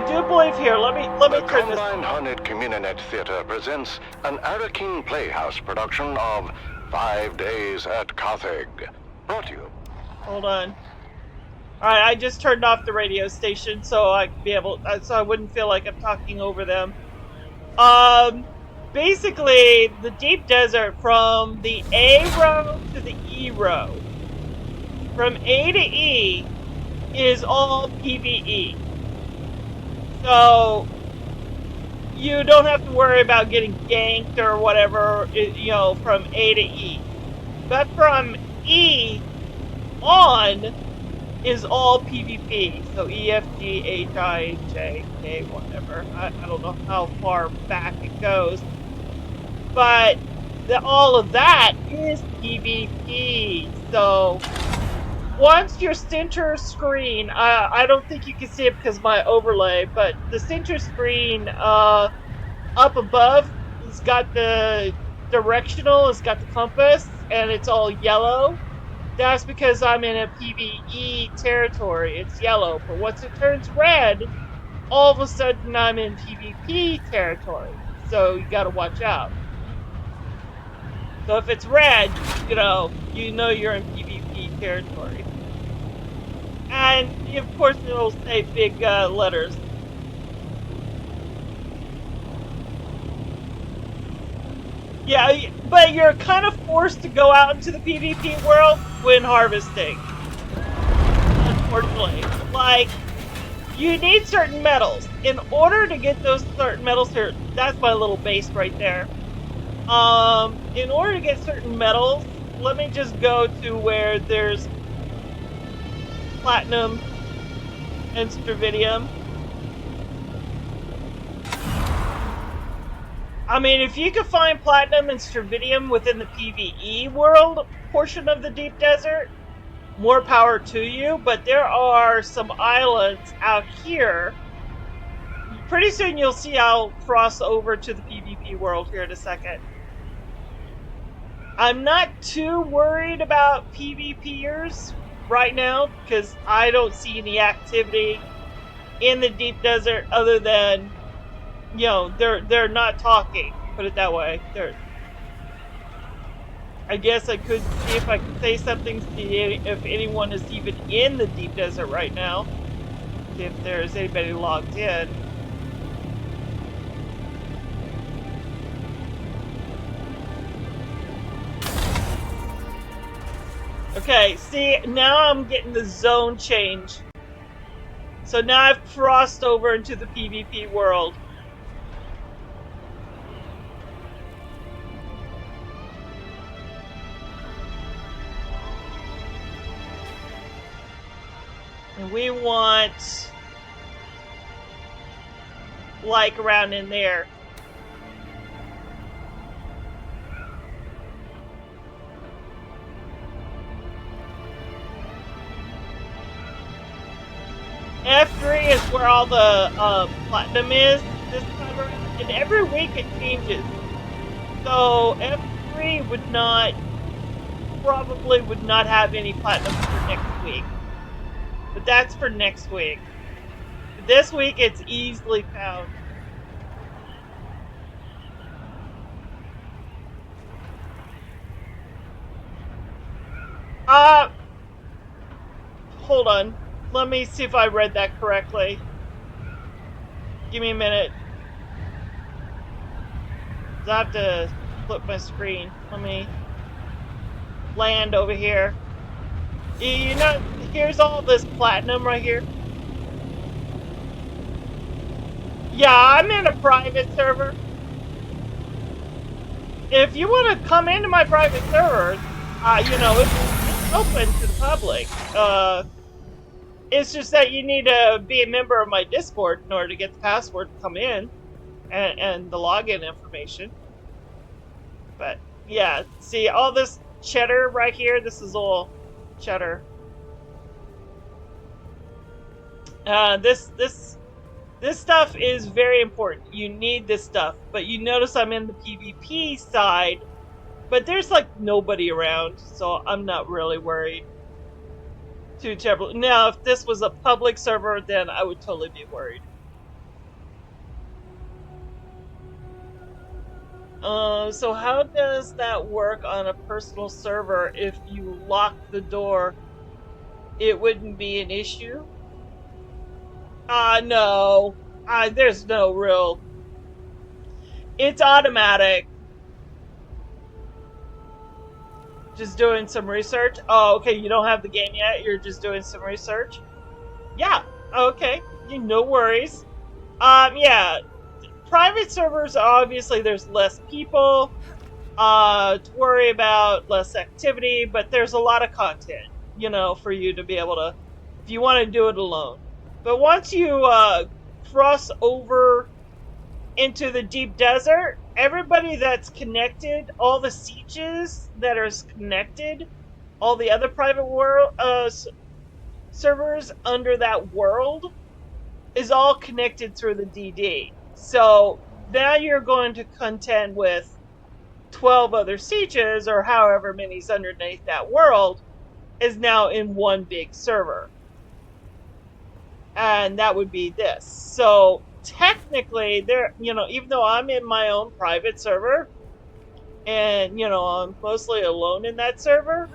Speaker 1: do believe here. Let me turn this.
Speaker 4: The Combined Haunted Communinet Theater presents an Arakin Playhouse production of 5 Days at Carthage. Brought to you.
Speaker 1: Hold on. All right, I just turned off the radio station so I could be able, so I wouldn't feel like I'm talking over them. Basically, the deep desert from the A row to the E row, from A to E, is all PvE. So you don't have to worry about getting ganked or whatever, you know, from A to E. But from E on is all PvP. So E, F, G, H, I, J, K, whatever. I don't know how far back it goes. But all of that is PvP. So once your center screen, I don't think you can see it because of my overlay, but the center screen up above has got the directional, it's got the compass, and it's all yellow. That's because I'm in a PvE territory. It's yellow. But once it turns red, all of a sudden I'm in PvP territory. So you gotta watch out. So if it's red, you know you're in PvP territory. And of course it'll say big letters. Yeah, but you're kind of forced to go out into the PvP world when harvesting. Unfortunately. Like, you need certain metals. In order to get those certain metals here, that's my little base right there. In order to get certain metals, let me just go to where there's platinum and stravidium. I mean, if you could find platinum and stravidium within the PvE world portion of the deep desert, more power to you, but there are some islands out here. Pretty soon you'll see I'll cross over to the PvP world here in a second. I'm not too worried about PvPers right now because I don't see any activity in the deep desert other than, you know, they're not talking. Put it that way. I guess I could see if I could say something, see if anyone is even in the deep desert right now. See if there's anybody logged in. Okay, see, now I'm getting the zone change. So now I've crossed over into the PvP world. And we want, like, around in there. F3 is where all the platinum is this time around, and every week it changes. So F3 probably would not have any platinum for next week. But that's for next week. This week it's easily found. Hold on. Let me see if I read that correctly. Give me a minute. I have to flip my screen. Let me land over here. You know, here's all this platinum right here. Yeah, I'm in a private server. If you want to come into my private server, you know, it's open to the public. It's just that you need to be a member of my Discord in order to get the password to come in and the login information. But yeah, see all this cheddar right here? This is all cheddar. This stuff is very important. You need this stuff. But you notice I'm in the PvP side, but there's like nobody around, so I'm not really worried. Too terrible. Now, if this was a public server, then I would totally be worried. So how does that work on a personal server? If you lock the door, it wouldn't be an issue? No. There's no real... It's automatic. Just doing some research? Oh, okay, you don't have the game yet? You're just doing some research? Yeah, okay. No worries. Yeah. Private servers, obviously, there's less people to worry about, less activity, but there's a lot of content, you know, for you to be able to, if you want to do it alone. But once you cross over into the deep desert, everybody that's connected, all the Sietches that are connected, all the other private world servers under that world is all connected through the DD. So now you're going to contend with 12 other Sietches, or however many's underneath that world, is now in one big server. And that would be this. So technically, there, you know, even though I'm in my own private server, and, you know, I'm mostly alone in that server,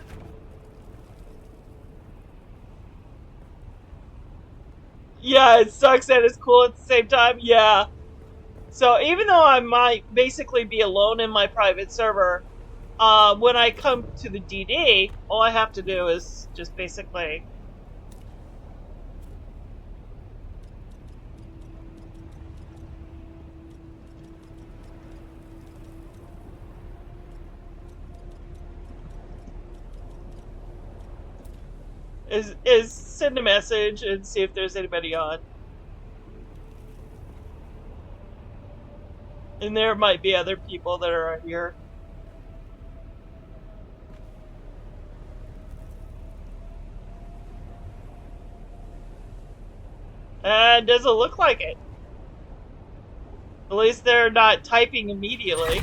Speaker 1: yeah, it sucks and it's cool at the same time. Yeah. So even though I might basically be alone in my private server, when I come to the DD, all I have to do is just basically... is send a message and see if there's anybody on. And there might be other people that are here. Doesn't look like it. At least they're not typing immediately.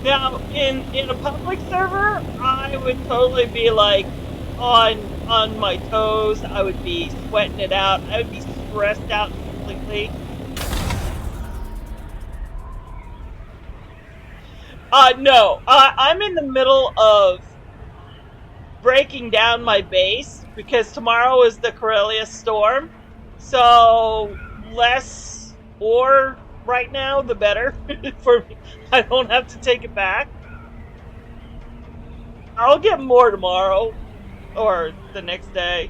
Speaker 1: Now, in a public server, I would totally be like on my toes. I would be sweating it out. I would be stressed out completely. No. I'm in the middle of breaking down my base because tomorrow is the Corellia storm. So less ore right now, the better for me. I don't have to take it back. I'll get more tomorrow or the next day.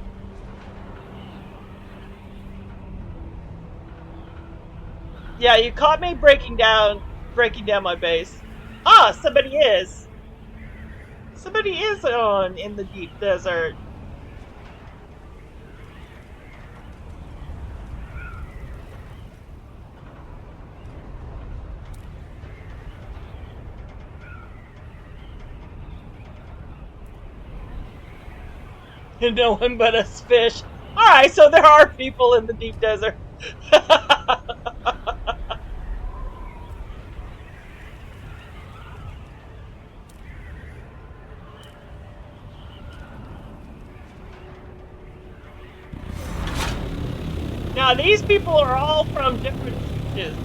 Speaker 1: Yeah, you caught me breaking down my base. Ah, somebody is on in the deep desert. No one but us fish. Alright, so there are people in the deep desert. Now these people are all from different beaches.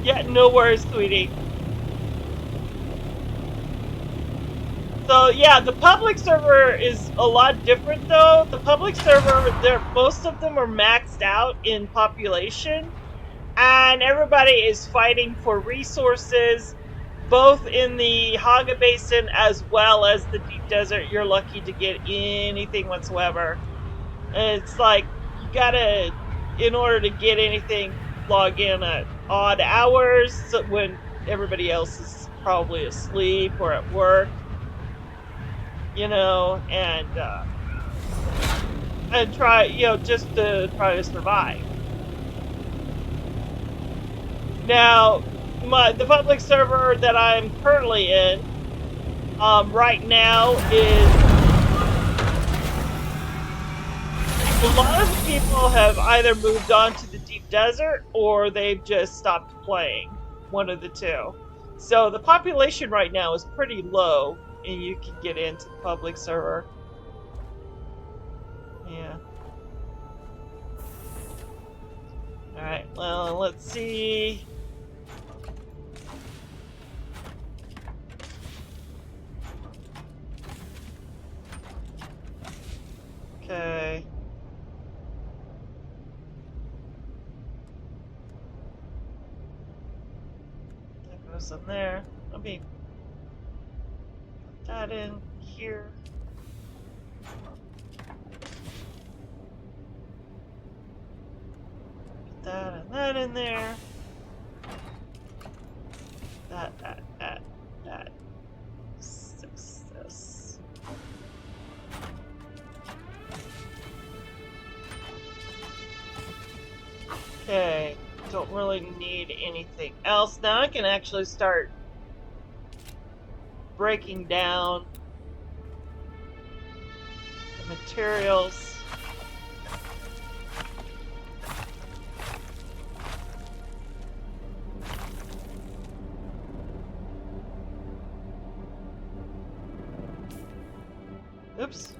Speaker 1: Yeah, no worries, sweetie. So yeah, the public server is a lot different though. The public server, most of them are maxed out in population, and everybody is fighting for resources, both in the HUGZ Basin as well as the deep desert. You're lucky to get anything whatsoever. And it's like you gotta, in order to get anything, log in at odd hours when everybody else is probably asleep or at work. You know, and try, just to try to survive. Now, the public server that I'm currently in, right now is a lot of people have either moved on to the deep desert or they've just stopped playing. One of the two. So the population right now is pretty low. And you can get into the public server. Yeah. Alright, well, let's see. Okay. That goes in there. Let me that in here. Put that and that in there. That. Success. Okay. Don't really need anything else. Now I can actually start breaking down the materials. Oops.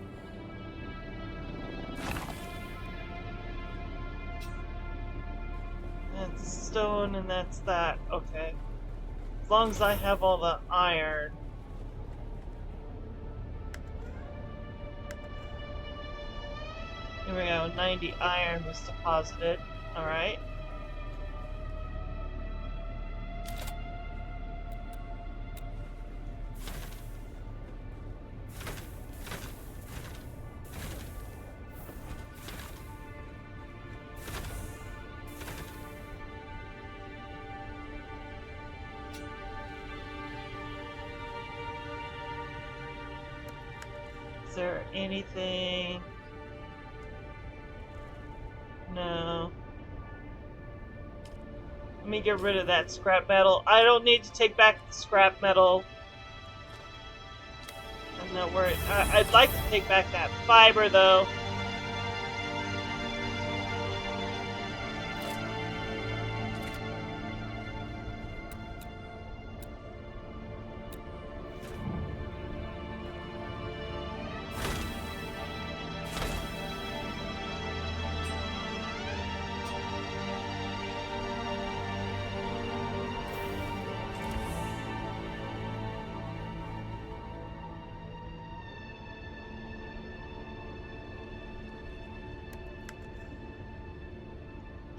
Speaker 1: That's stone and that's that. Okay. As long as I have all the iron. Here we go, 90 iron was deposited. Alright. there anything? No. Let me get rid of that scrap metal. I don't need to take back the scrap metal. I'm not worried. I'd like to take back that fiber, though.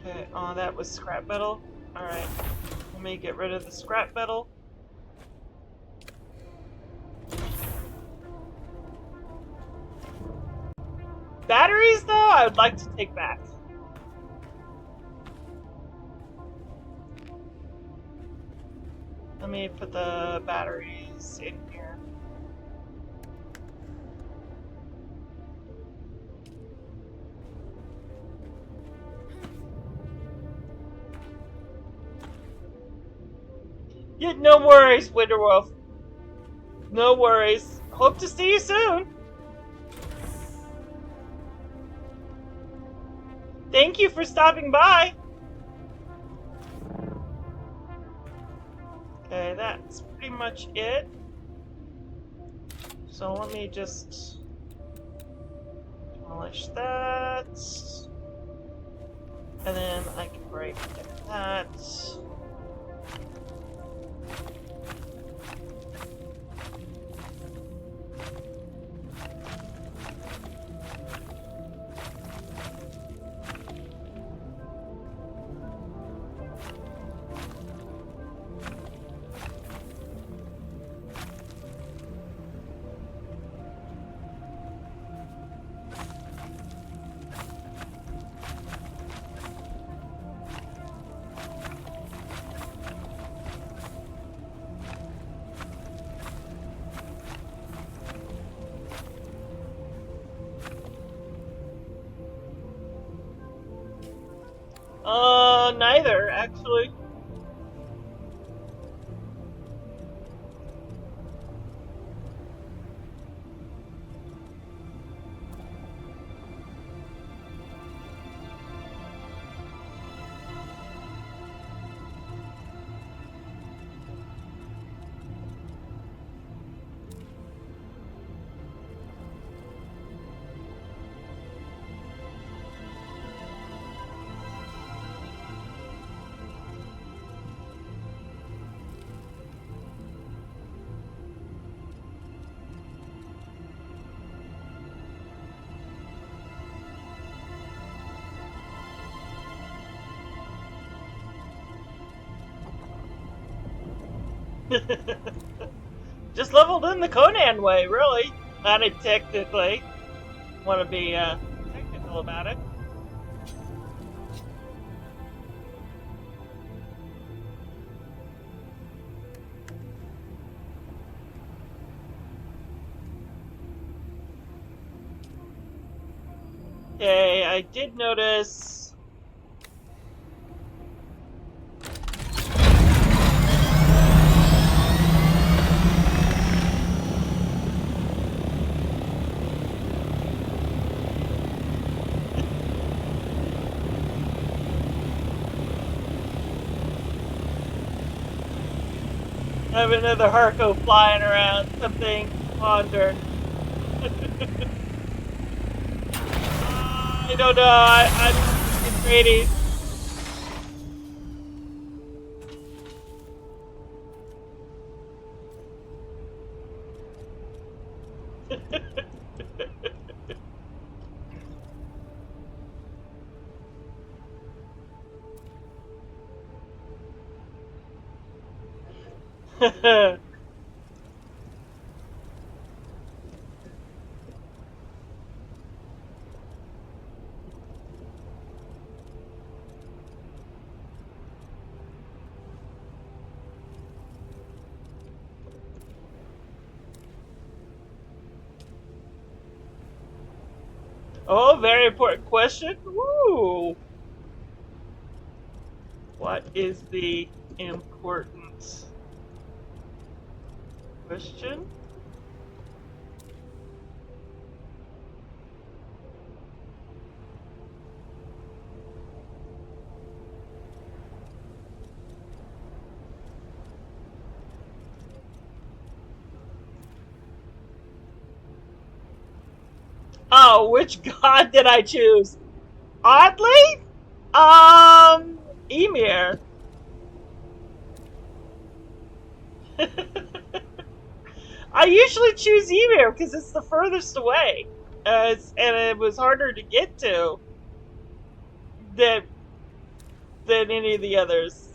Speaker 1: Okay, oh, that was scrap metal. Alright, let me get rid of the scrap metal. Batteries, though, I would like to take back. Let me put the batteries in here. Yeah, no worries, Winterwolf. No worries. Hope to see you soon. Thank you for stopping by. Okay, that's pretty much it. So let me just demolish that. And then I can break that. Neither, actually. Just leveled in the Conan way, really. Not technically. Want to be technical about it. Okay, I did notice. I have another Harco flying around, something to ponder. I don't know, I'm ready. Oh, very important question. Woo! What is the important question? Oh, which god did I choose? Oddly? Emir. I usually choose Emir because it's the furthest away. And it was harder to get to than any of the others.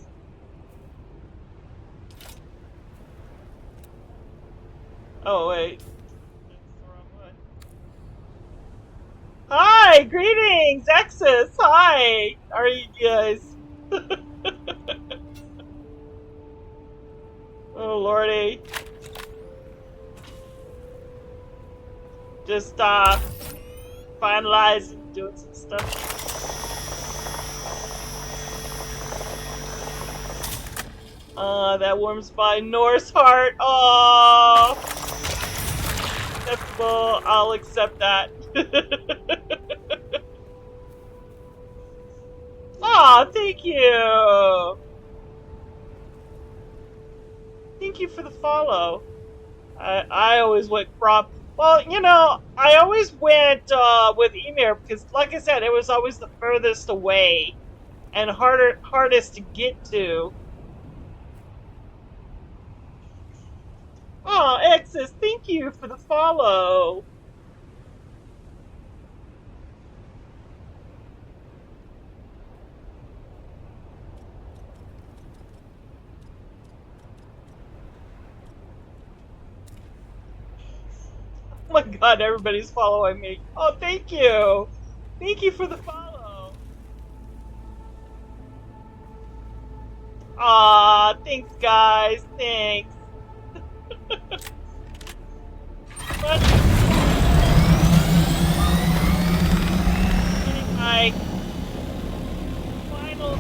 Speaker 1: Oh, wait. That's the wrong one. Hi! Greetings! Exus! Hi! How are you guys? Oh, lordy. Just, finalizing, doing some stuff. That warms my Norse heart. Oh, acceptable. I'll accept that. Aw, thank you. Thank you for the follow. I always went prop. Well, you know, I always went with Emir because, like I said, it was always the furthest away and hardest to get to. Oh, Exus, thank you for the follow. Oh my god, everybody's following me. Oh, thank you. Thank you for the follow. Aw, thanks guys, thanks. But getting my final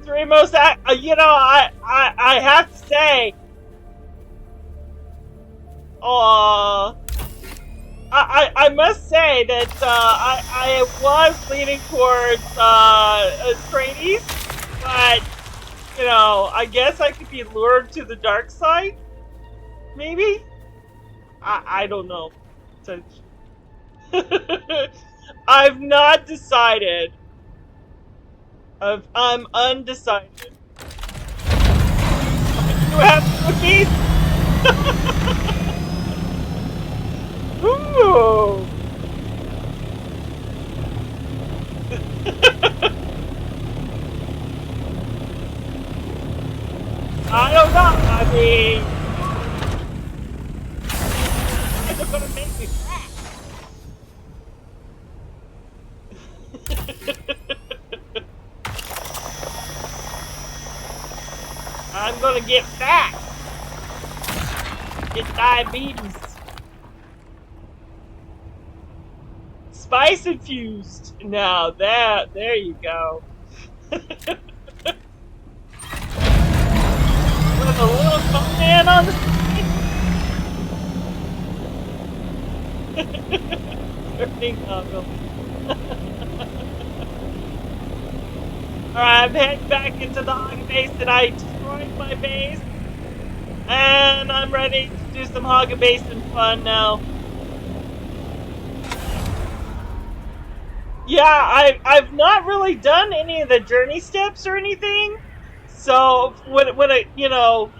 Speaker 1: three most you know, I have to say, I must say that I was leaning towards Atreides, but you know, I guess I could be lured to the dark side. Maybe? I don't know. I've not decided. I'm undecided. You have cookies? Ooh. I don't know. I mean, it's gonna make me fat. I'm gonna get fat. Get diabetes. Spice infused. Now that, there you go. With a little conan on the side. Turning goggle. Alright, I'm heading back into the hog base that I destroyed my base. And I'm ready to do some hog base and fun now. Yeah, I've not really done any of the journey steps or anything. So when it you know,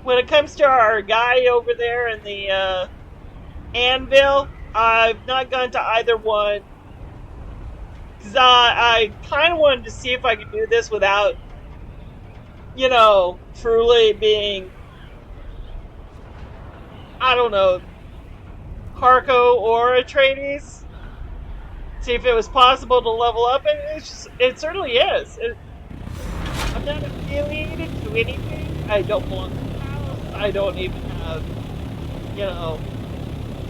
Speaker 1: when it comes to our guy over there in the anvil, I've not gone to either one. Cause I kind of wanted to see if I could do this without, you know, truly being, I don't know, Harco or Atreides. See if it was possible to level up, and it certainly is. I'm not affiliated to anything. I don't belong to I don't even have, you know,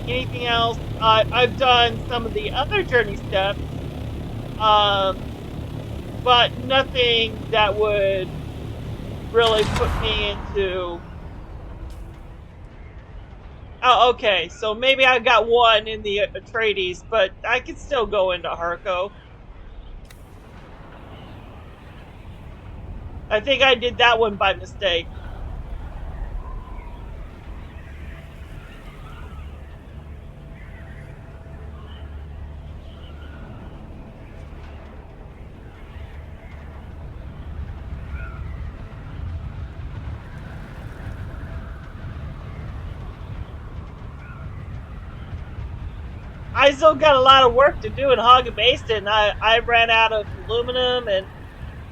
Speaker 1: anything else. I've done some of the other journey steps, but nothing that would really put me into... Oh, okay, so maybe I got one in the Atreides, but I could still go into Harco. I think I did that one by mistake. I still got a lot of work to do in HUGZ, and I ran out of aluminum, and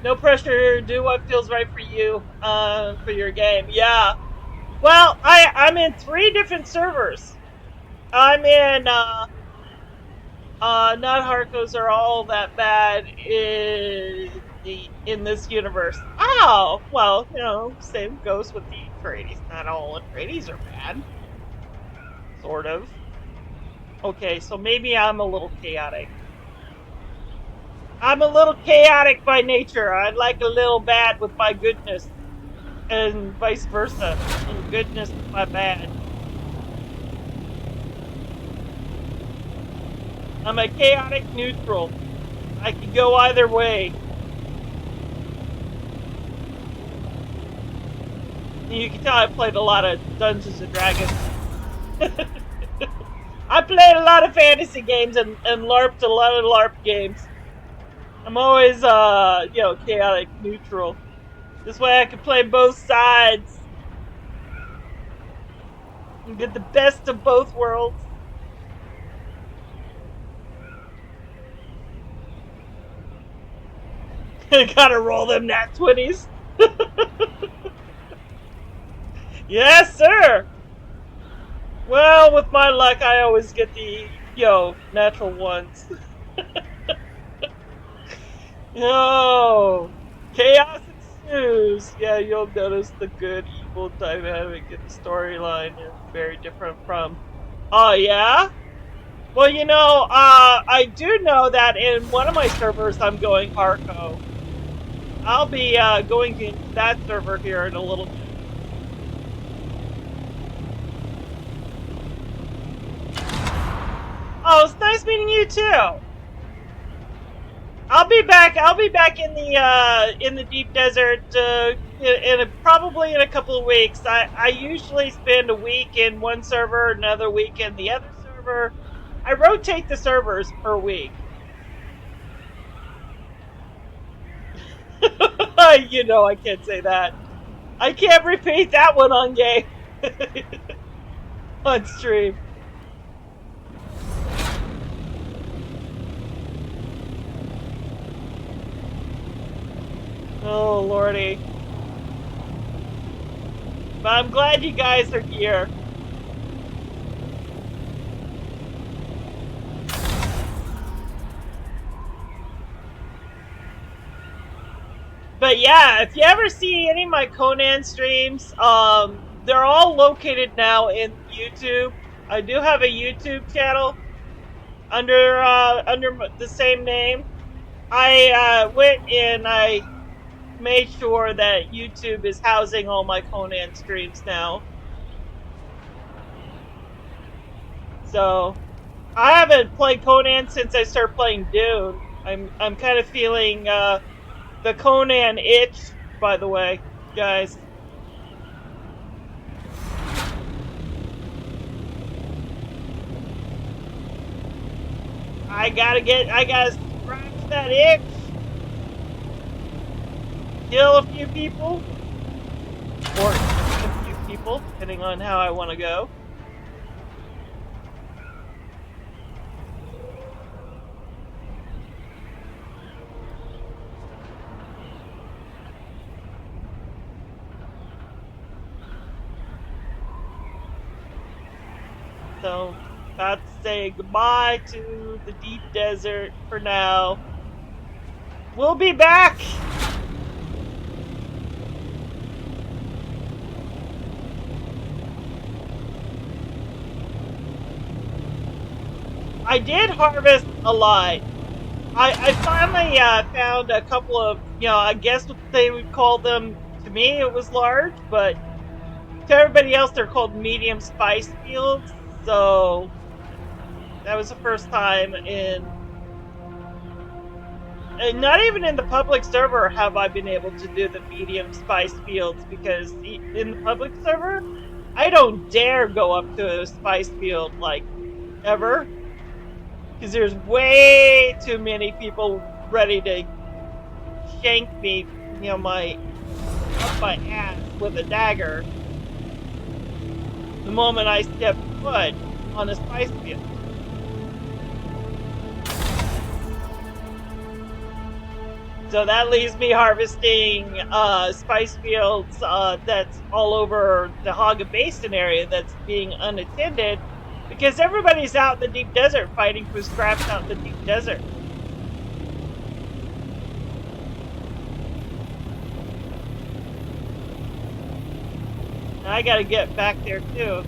Speaker 1: no pressure, do what feels right for you, for your game. Yeah. Well, I'm in 3 different servers. I'm in, not Harco's are all that bad in this universe. Oh, well, you know, same goes with the Atreides. Not all Atreides are bad. Sort of. Okay, so maybe I'm a little chaotic. I'm a little chaotic by nature. I like a little bad with my goodness. And vice versa. And goodness with my bad. I'm a chaotic neutral. I can go either way. You can tell I played a lot of Dungeons and Dragons. I played a lot of fantasy games and LARPed a lot of LARP games. I'm always, you know, chaotic neutral. This way I can play both sides. And get the best of both worlds. Gotta roll them nat 20s. Yes, sir! Well, with my luck, I always get the, natural ones. Oh, chaos ensues. Yeah, you'll notice the good-evil dynamic in the storyline is very different from... Oh, yeah? Well, I do know that in one of my servers I'm going Harco. I'll be going into that server here in a little bit. Oh, it's nice meeting you too. I'll be back in the deep desert probably in a couple of weeks. I usually spend a week in one server, another week in the other server. I rotate the servers per week. I can't say that. I can't repeat that one on game. On stream. Oh, lordy. But I'm glad you guys are here. But yeah, if you ever see any of my Conan streams, they're all located now in YouTube. I do have a YouTube channel under the same name. I went and I made sure that YouTube is housing all my Conan streams now. So I haven't played Conan since I started playing Dune. I'm kind of feeling the Conan itch, by the way, guys. I gotta scratch that itch. Kill a few people. Or a few people, depending on how I want to go. So, about to say goodbye to the deep desert for now. We'll be back! I did harvest a lot. I finally found a couple of, you know, I guess what they would call them. To me, it was large, but to everybody else, they're called medium spice fields. So that was the first time in, and not even in the public server have I been able to do the medium spice fields, because in the public server, I don't dare go up to a spice field, like, ever. Because there's way too many people ready to shank me, you know, up my ass with a dagger the moment I step foot on a spice field. So that leaves me harvesting spice fields that's all over the Haga Basin area that's being unattended, because everybody's out in the deep desert fighting for scraps out in the deep desert. And I gotta get back there too.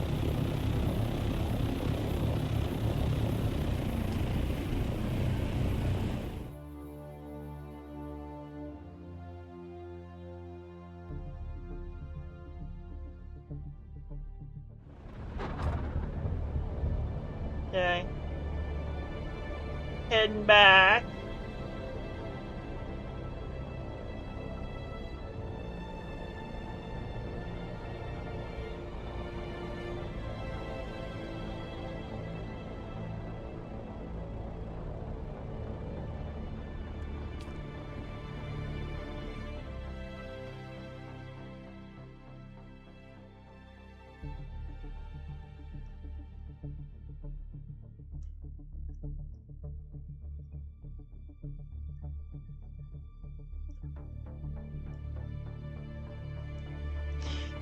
Speaker 1: Okay. Heading back.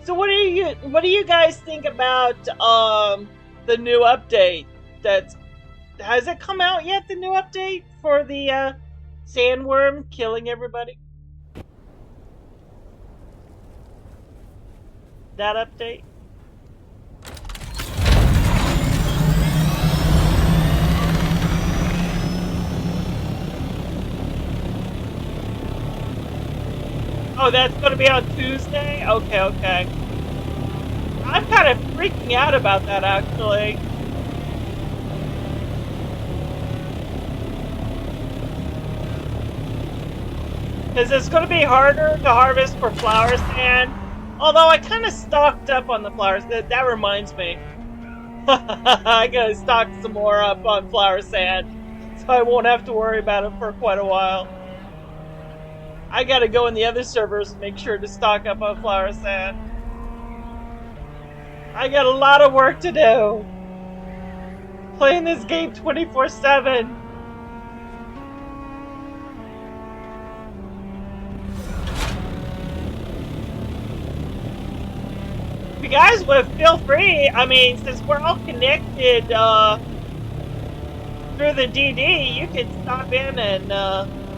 Speaker 1: So what do you guys think about the new update? Has it come out yet, the new update for the sandworm killing everybody? That update? Oh, that's going to be on Tuesday? Okay, okay. I'm kind of freaking out about that, actually. Because it's going to be harder to harvest for flower sand. Although I kind of stocked up on the flowers. That reminds me. I got to stock some more up on flower sand, so I won't have to worry about it for quite a while. I gotta go in the other servers and make sure to stock up on flower sand. I got a lot of work to do. Playing this game 24/7. If you guys would feel free, I mean, since we're all connected through the DD, you can stop in and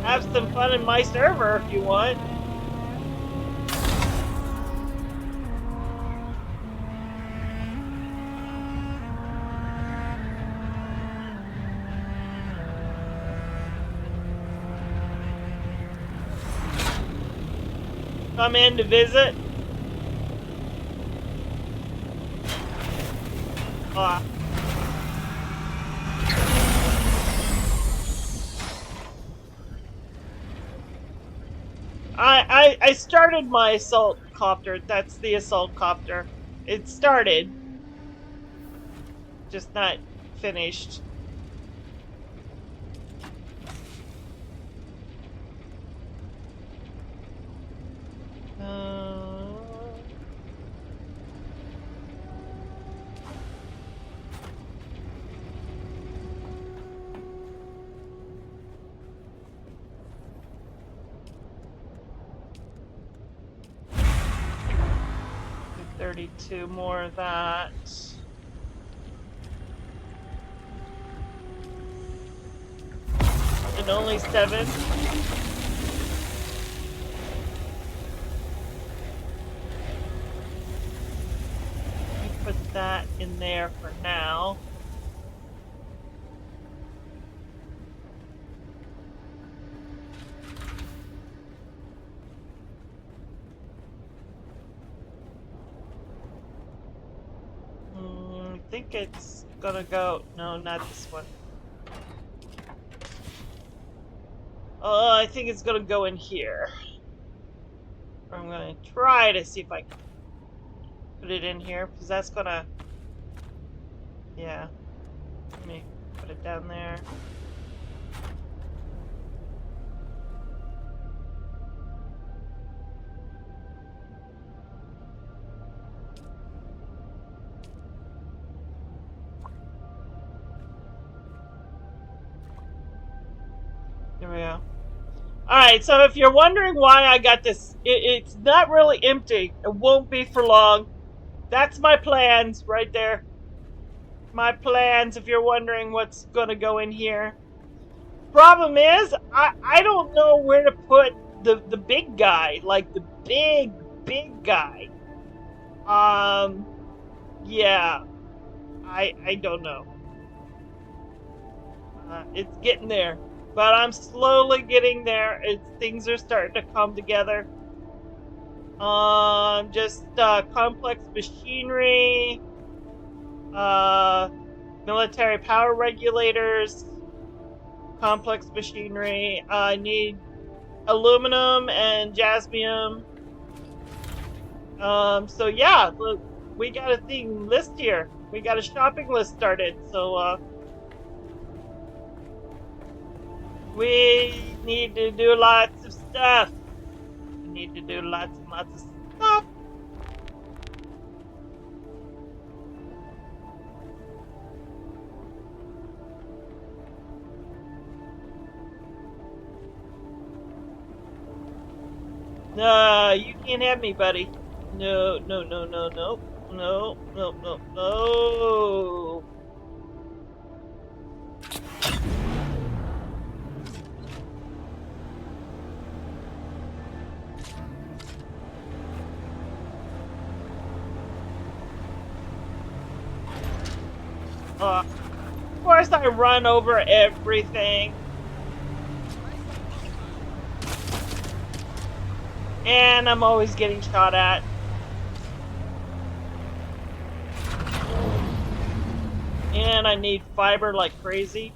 Speaker 1: have some fun in my server if you want. Come in to visit. I started my assault copter. That's the assault copter. It started, just not finished. Two more of that. And only 7. Let me put that in there for now. think it's gonna go... No, not this one. I think it's gonna go in here. I'm gonna try to see if I can put it in here, because that's gonna... Yeah. Let me put it down there. There we go. Alright, so if you're wondering why I got this, it's not really empty. It won't be for long. That's my plans right there. My plans, if you're wondering what's going to go in here. Problem is, I don't know where to put the big guy. Like, the big guy. Yeah. I don't know. It's getting there. But I'm slowly getting there. Things are starting to come together. Just complex machinery, military power regulators, complex machinery. I need aluminum and jasmium. So yeah, look, we got a list here. We got a shopping list started. So we need to do lots of stuff. We need to do lots and lots of stuff. No, you can't have me, buddy. No, no, no, no, no. No, no, no, no. Of course I run over everything. And I'm always getting shot at. And I need fiber like crazy.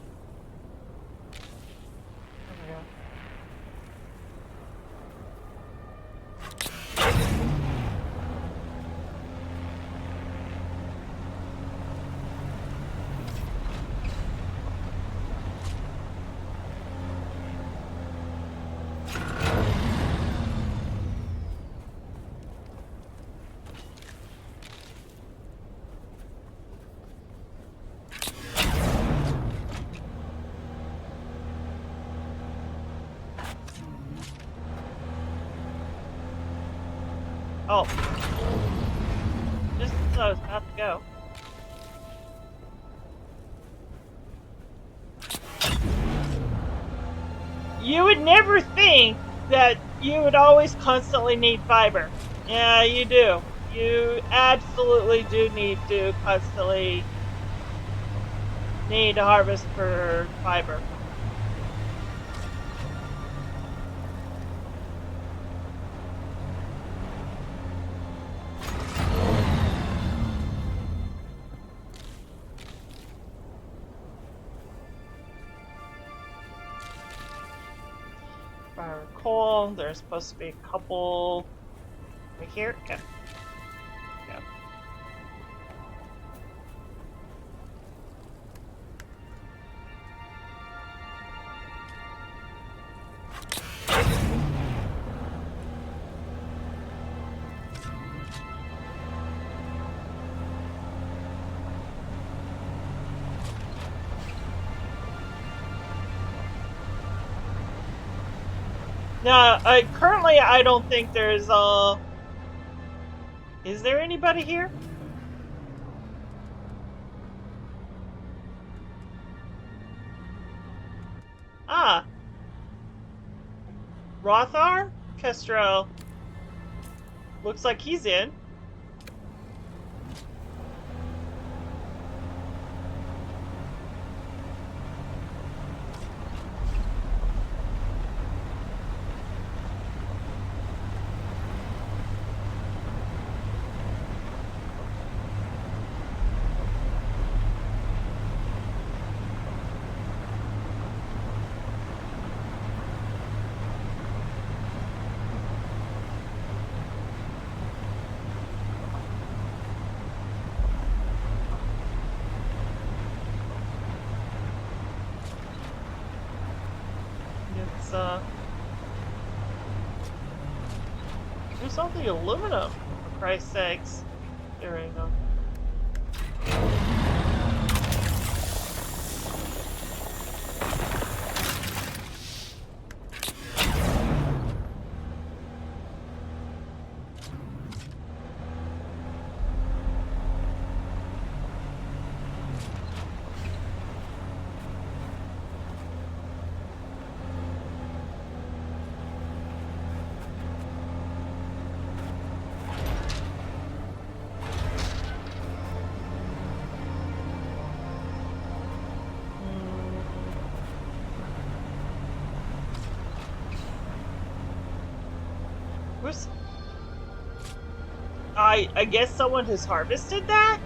Speaker 1: Oh. Just as I was about to go. You would never think that you would always constantly need fiber. Yeah, you do. You absolutely do need to constantly need to harvest for fiber. Coal. There's supposed to be a couple right here. Yeah. Yeah. No, currently I don't think there's is there anybody here? Ah. Rothar? Kestrel. Looks like he's in. Where's all the aluminum? For Christ's sakes. There we go. I guess someone has harvested that?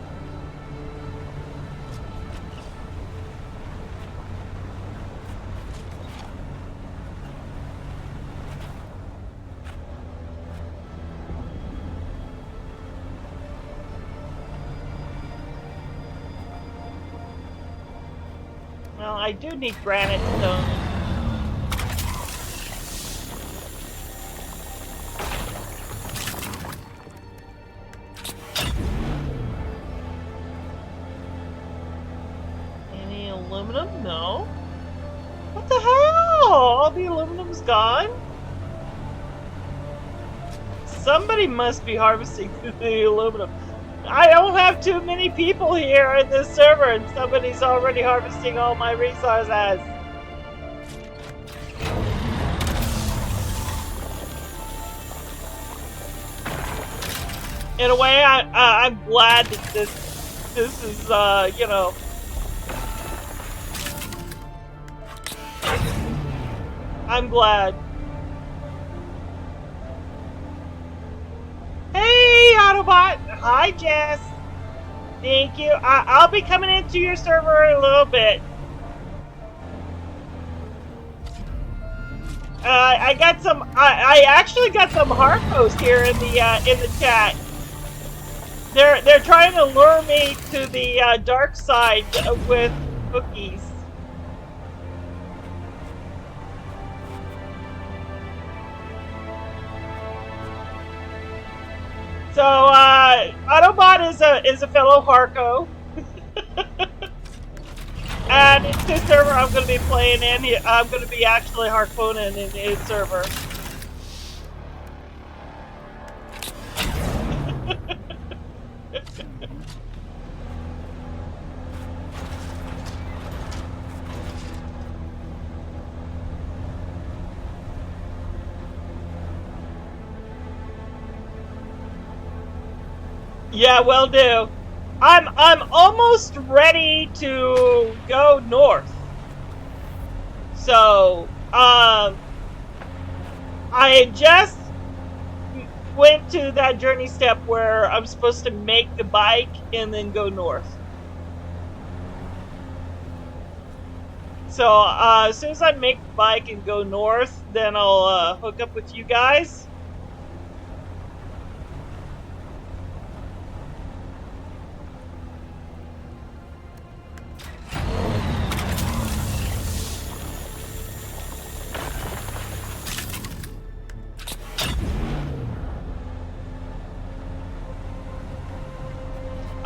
Speaker 1: Well, I do need granite stone. Aluminum? No. What the hell? All the aluminum's gone? Somebody must be harvesting the aluminum. I don't have too many people here in this server, and somebody's already harvesting all my resources. In a way, I'm glad that this is, you know, I'm glad. Hey, Autobot! Hi, Jess! Thank you. I'll be coming into your server in a little bit. I got some. I actually got some hardposts here in the chat. They're trying to lure me to the dark side with cookies. So, Autobot is a fellow Harco. And it's his server I'm going to be playing in. I'm going to be actually Harkonnen in his server. Yeah, will do. I'm almost ready to go north. So, I just went to that journey step where I'm supposed to make the bike and then go north. So, as soon as I make the bike and go north, then I'll hook up with you guys.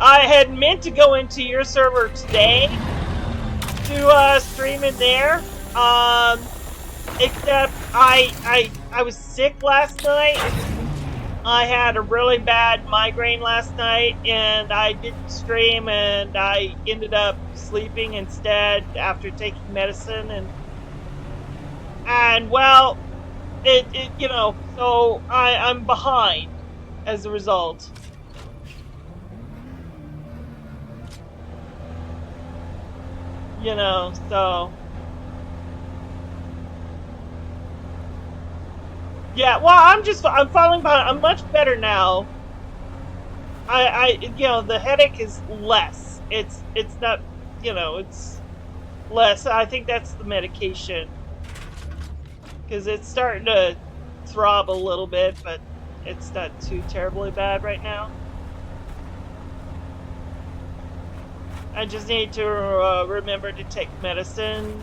Speaker 1: I had meant to go into your server today to stream in there, except I was sick last night. I had a really bad migraine last night, and I didn't stream, and I ended up sleeping instead after taking medicine, and well, it you know, so I'm behind as a result. You know, so yeah. Well, I'm falling behind. I'm much better now. You know, the headache is less. It's not, you know, it's less. I think that's the medication, because it's starting to throb a little bit, but it's not too terribly bad right now. I just need to remember to take medicine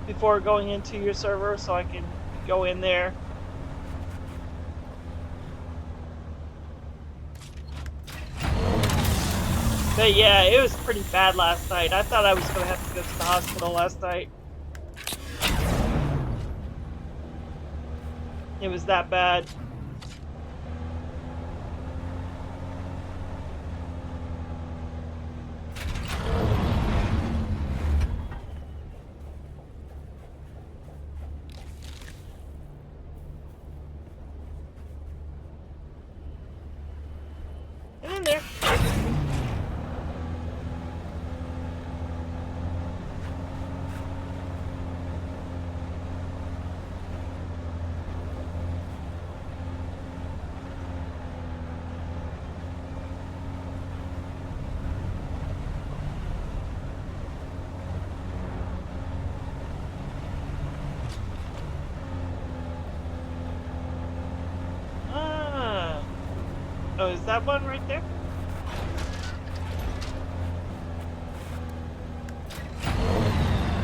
Speaker 1: before going into your server so I can go in there. But yeah, it was pretty bad last night. I thought I was going to have to go to the hospital last night. It was that bad. Get in there. Oh, is that one right there?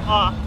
Speaker 1: Ah.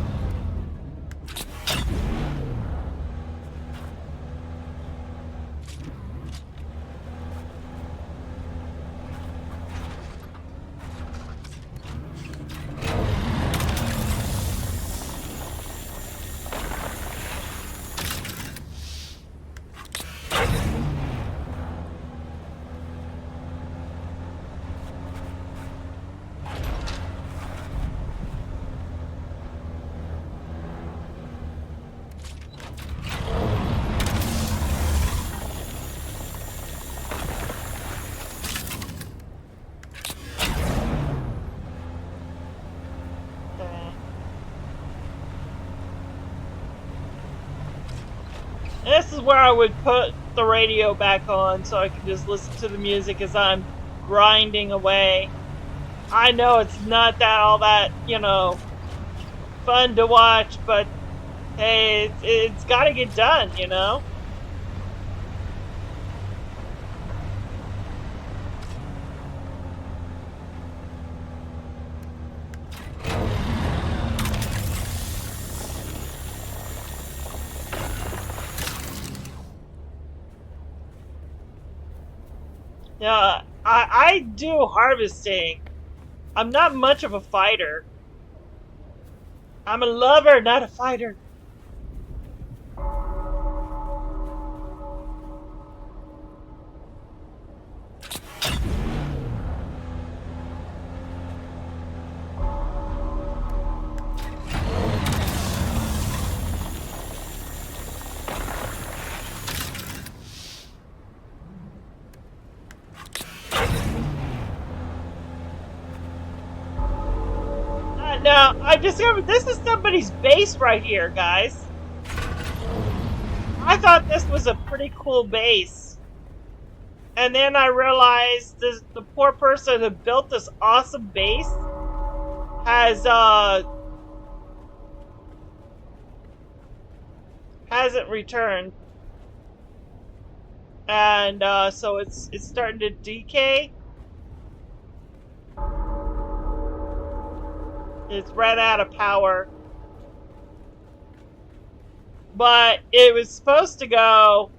Speaker 1: This is where I would put the radio back on so I can just listen to the music as I'm grinding away. I know it's not all that, you know, fun to watch, but hey, it's got to get done, you know? Yeah, I do harvesting. I'm not much of a fighter. I'm a lover, not a fighter. Now, I discovered this is somebody's base right here, guys. I thought this was a pretty cool base. And then I realized the poor person who built this awesome base hasn't returned. And so it's starting to decay. It's ran out of power. But it was supposed to go...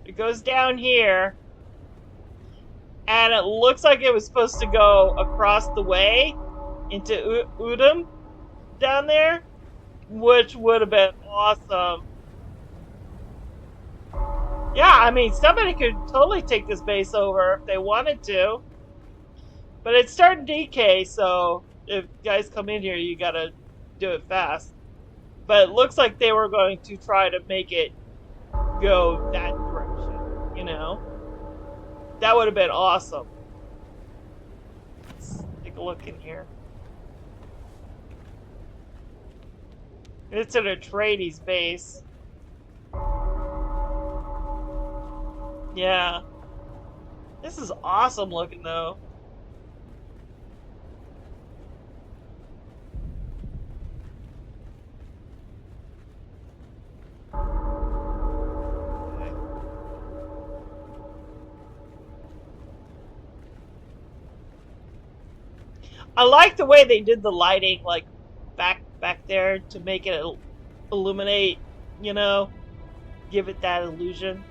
Speaker 1: It goes down here. And it looks like it was supposed to go across the way into Udum down there. Which would have been awesome. Yeah, I mean, somebody could totally take this base over if they wanted to. But it's starting to decay, so... If guys come in here, you gotta do it fast. But it looks like they were going to try to make it go that direction, you know? That would have been awesome. Let's take a look in here. It's an Atreides base. Yeah. This is awesome looking, though. I like the way they did the lighting, like, back back there to make it illuminate, you know, give it that illusion.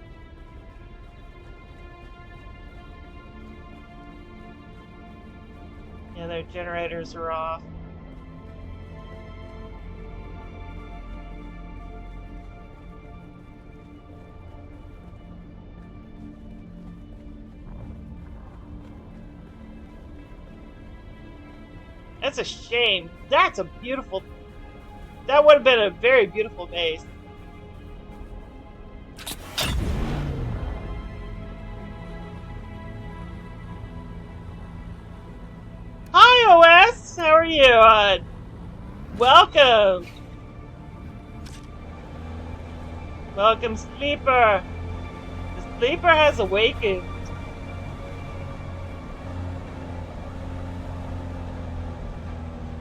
Speaker 1: Yeah, their generators are off. That's a shame. That's a beautiful... That would have been a very beautiful base. Hi, OS! How are you? Welcome! Welcome, Sleeper! The Sleeper has awakened.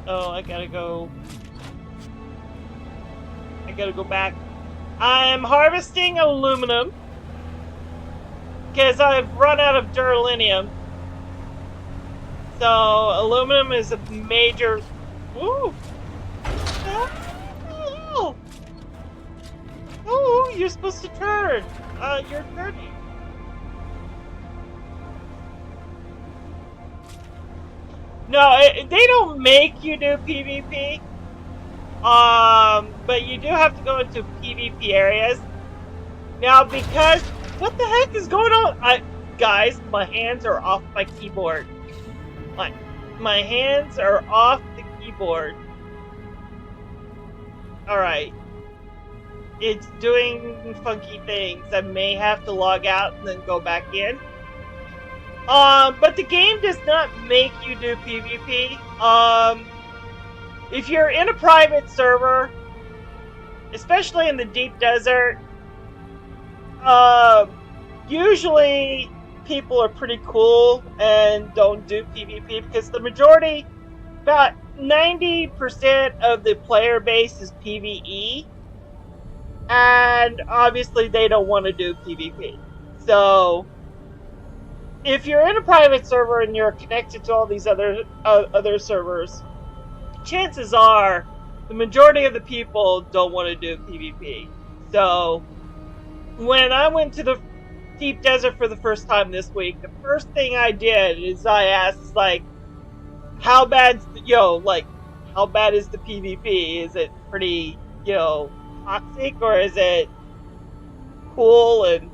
Speaker 1: Oh, I gotta go back. I'm harvesting aluminum because I've run out of duralinium. So aluminum is a major... Ooh! Oh! Oh, you're supposed to turn. You're turning. No, they don't make you do PvP. But you do have to go into PvP areas. Now, because... What the heck is going on? Guys, my hands are off my keyboard. My hands are off the keyboard. Alright. It's doing funky things. I may have to log out and then go back in. But the game does not make you do PvP. If you're in a private server, especially in the deep desert, usually people are pretty cool and don't do PvP because the majority, about 90% of the player base is PvE, and obviously they don't want to do PvP. So if you're in a private server and you're connected to all these other servers, chances are the majority of the people don't want to do PvP. So when I went to the deep desert for the first time this week, the first thing I did is I asked, like, how bad's how bad is the PvP? Is it pretty, toxic, or is it cool, and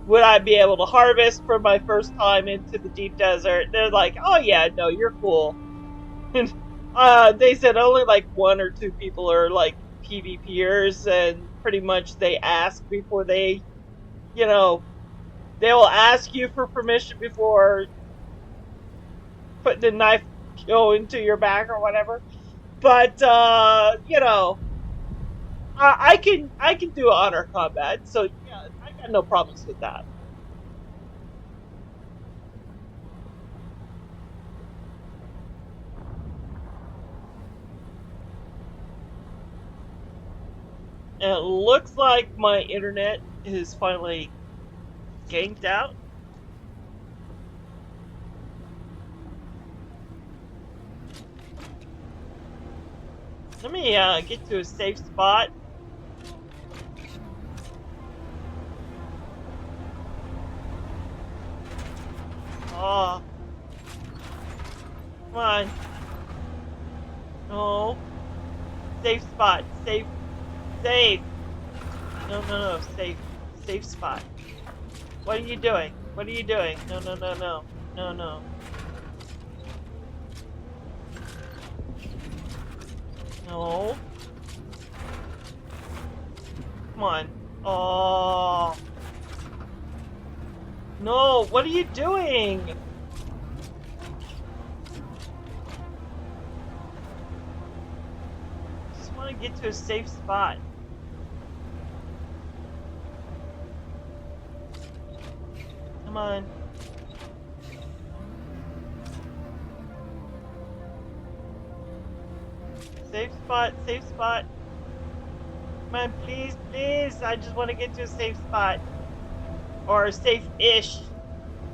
Speaker 1: would I be able to harvest for my first time into the deep desert? They're like, oh yeah, no, you're cool. And they said only like 1 or 2 people are like PvPers, and pretty much they ask before they, they will ask you for permission before putting the knife into your back or whatever. But I can do honor combat, so yeah, I got no problems with that. And it looks like my internet is finally ganked out. Let me get to a safe spot. Oh. Come on. No. Safe spot. Safe. Safe. No. Safe. Safe spot. What are you doing? What are you doing? No. No. Come on. Oh. No, what are you doing? Just want to get to a safe spot. Come on. Safe spot, safe spot. Come on, please, please. I just want to get to a safe spot. Or a safe-ish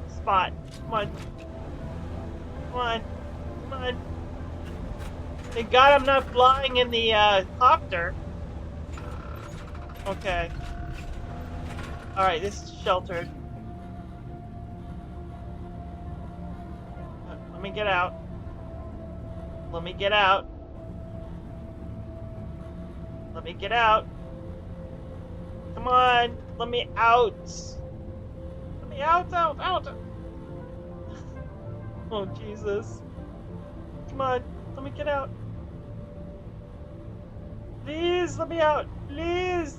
Speaker 1: spot. Come on. Come on. Come on. Thank God I'm not flying in the copter. Okay. Alright, this is sheltered. Let me get out. Let me get out. Let me get out. Come on. Let me out. Let me out. Oh, Jesus. Come on. Let me get out. Please, let me out. Please.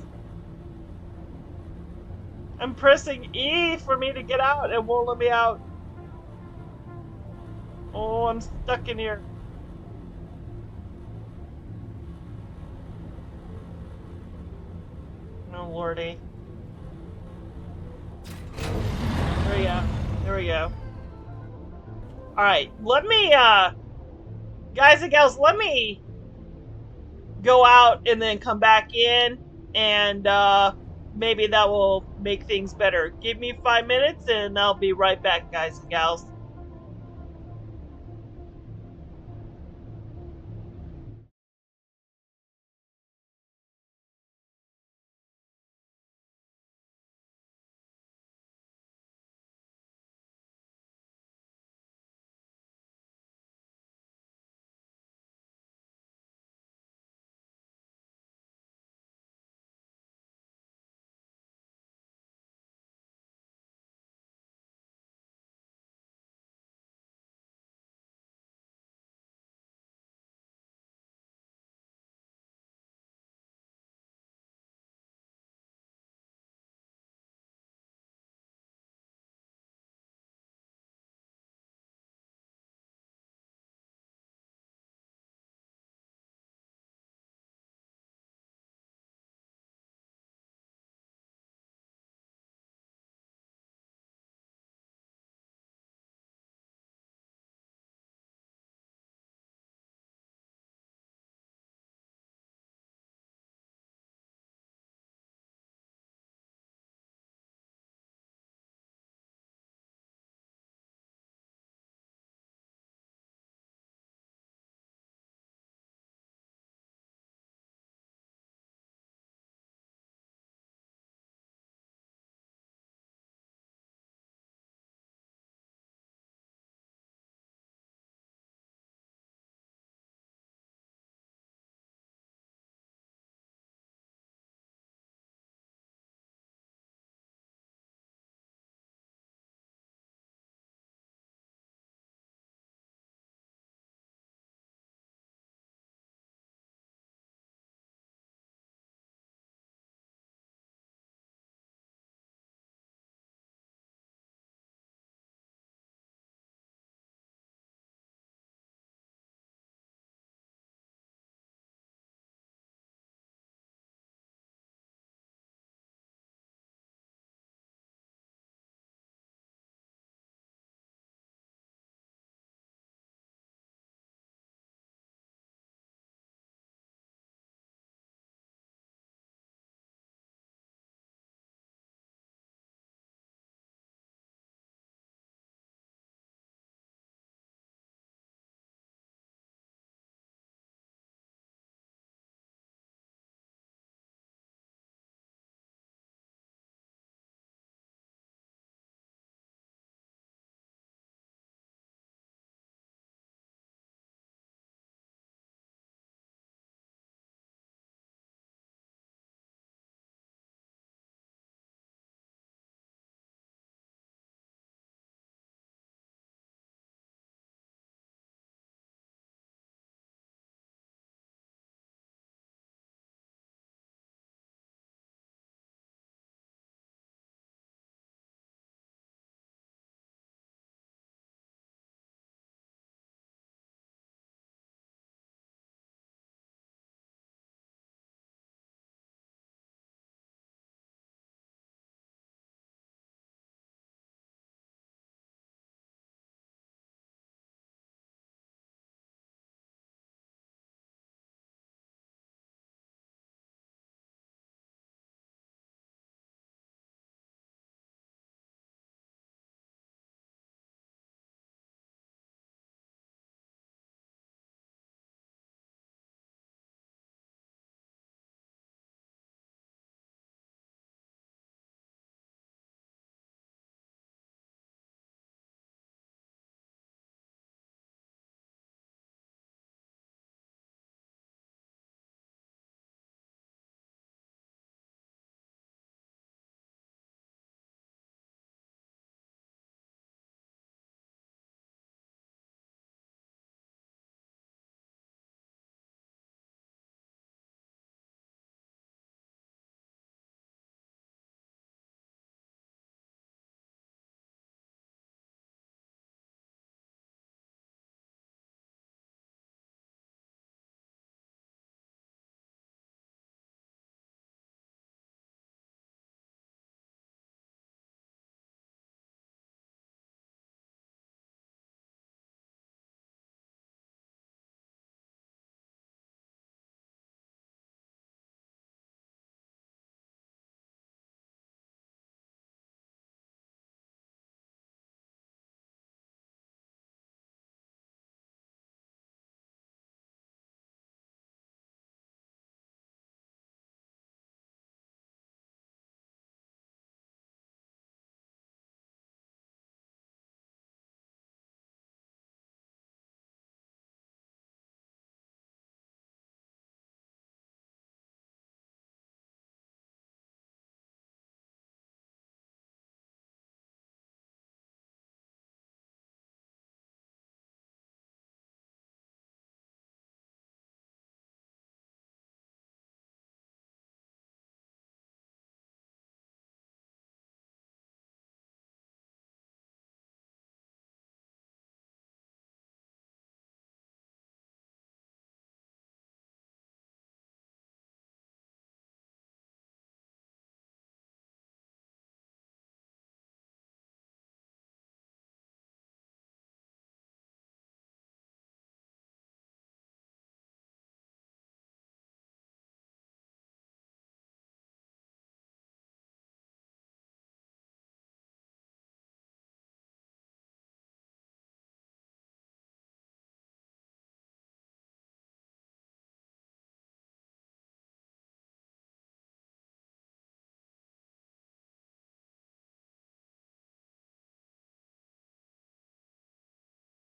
Speaker 1: I'm pressing E for me to get out. It won't let me out. Oh, I'm stuck in here. Oh, lordy. There we go. There we go. Alright, let me, guys and gals, let me go out and then come back in, and, maybe that will make things better. Give me 5 minutes, and I'll be right back, guys and gals.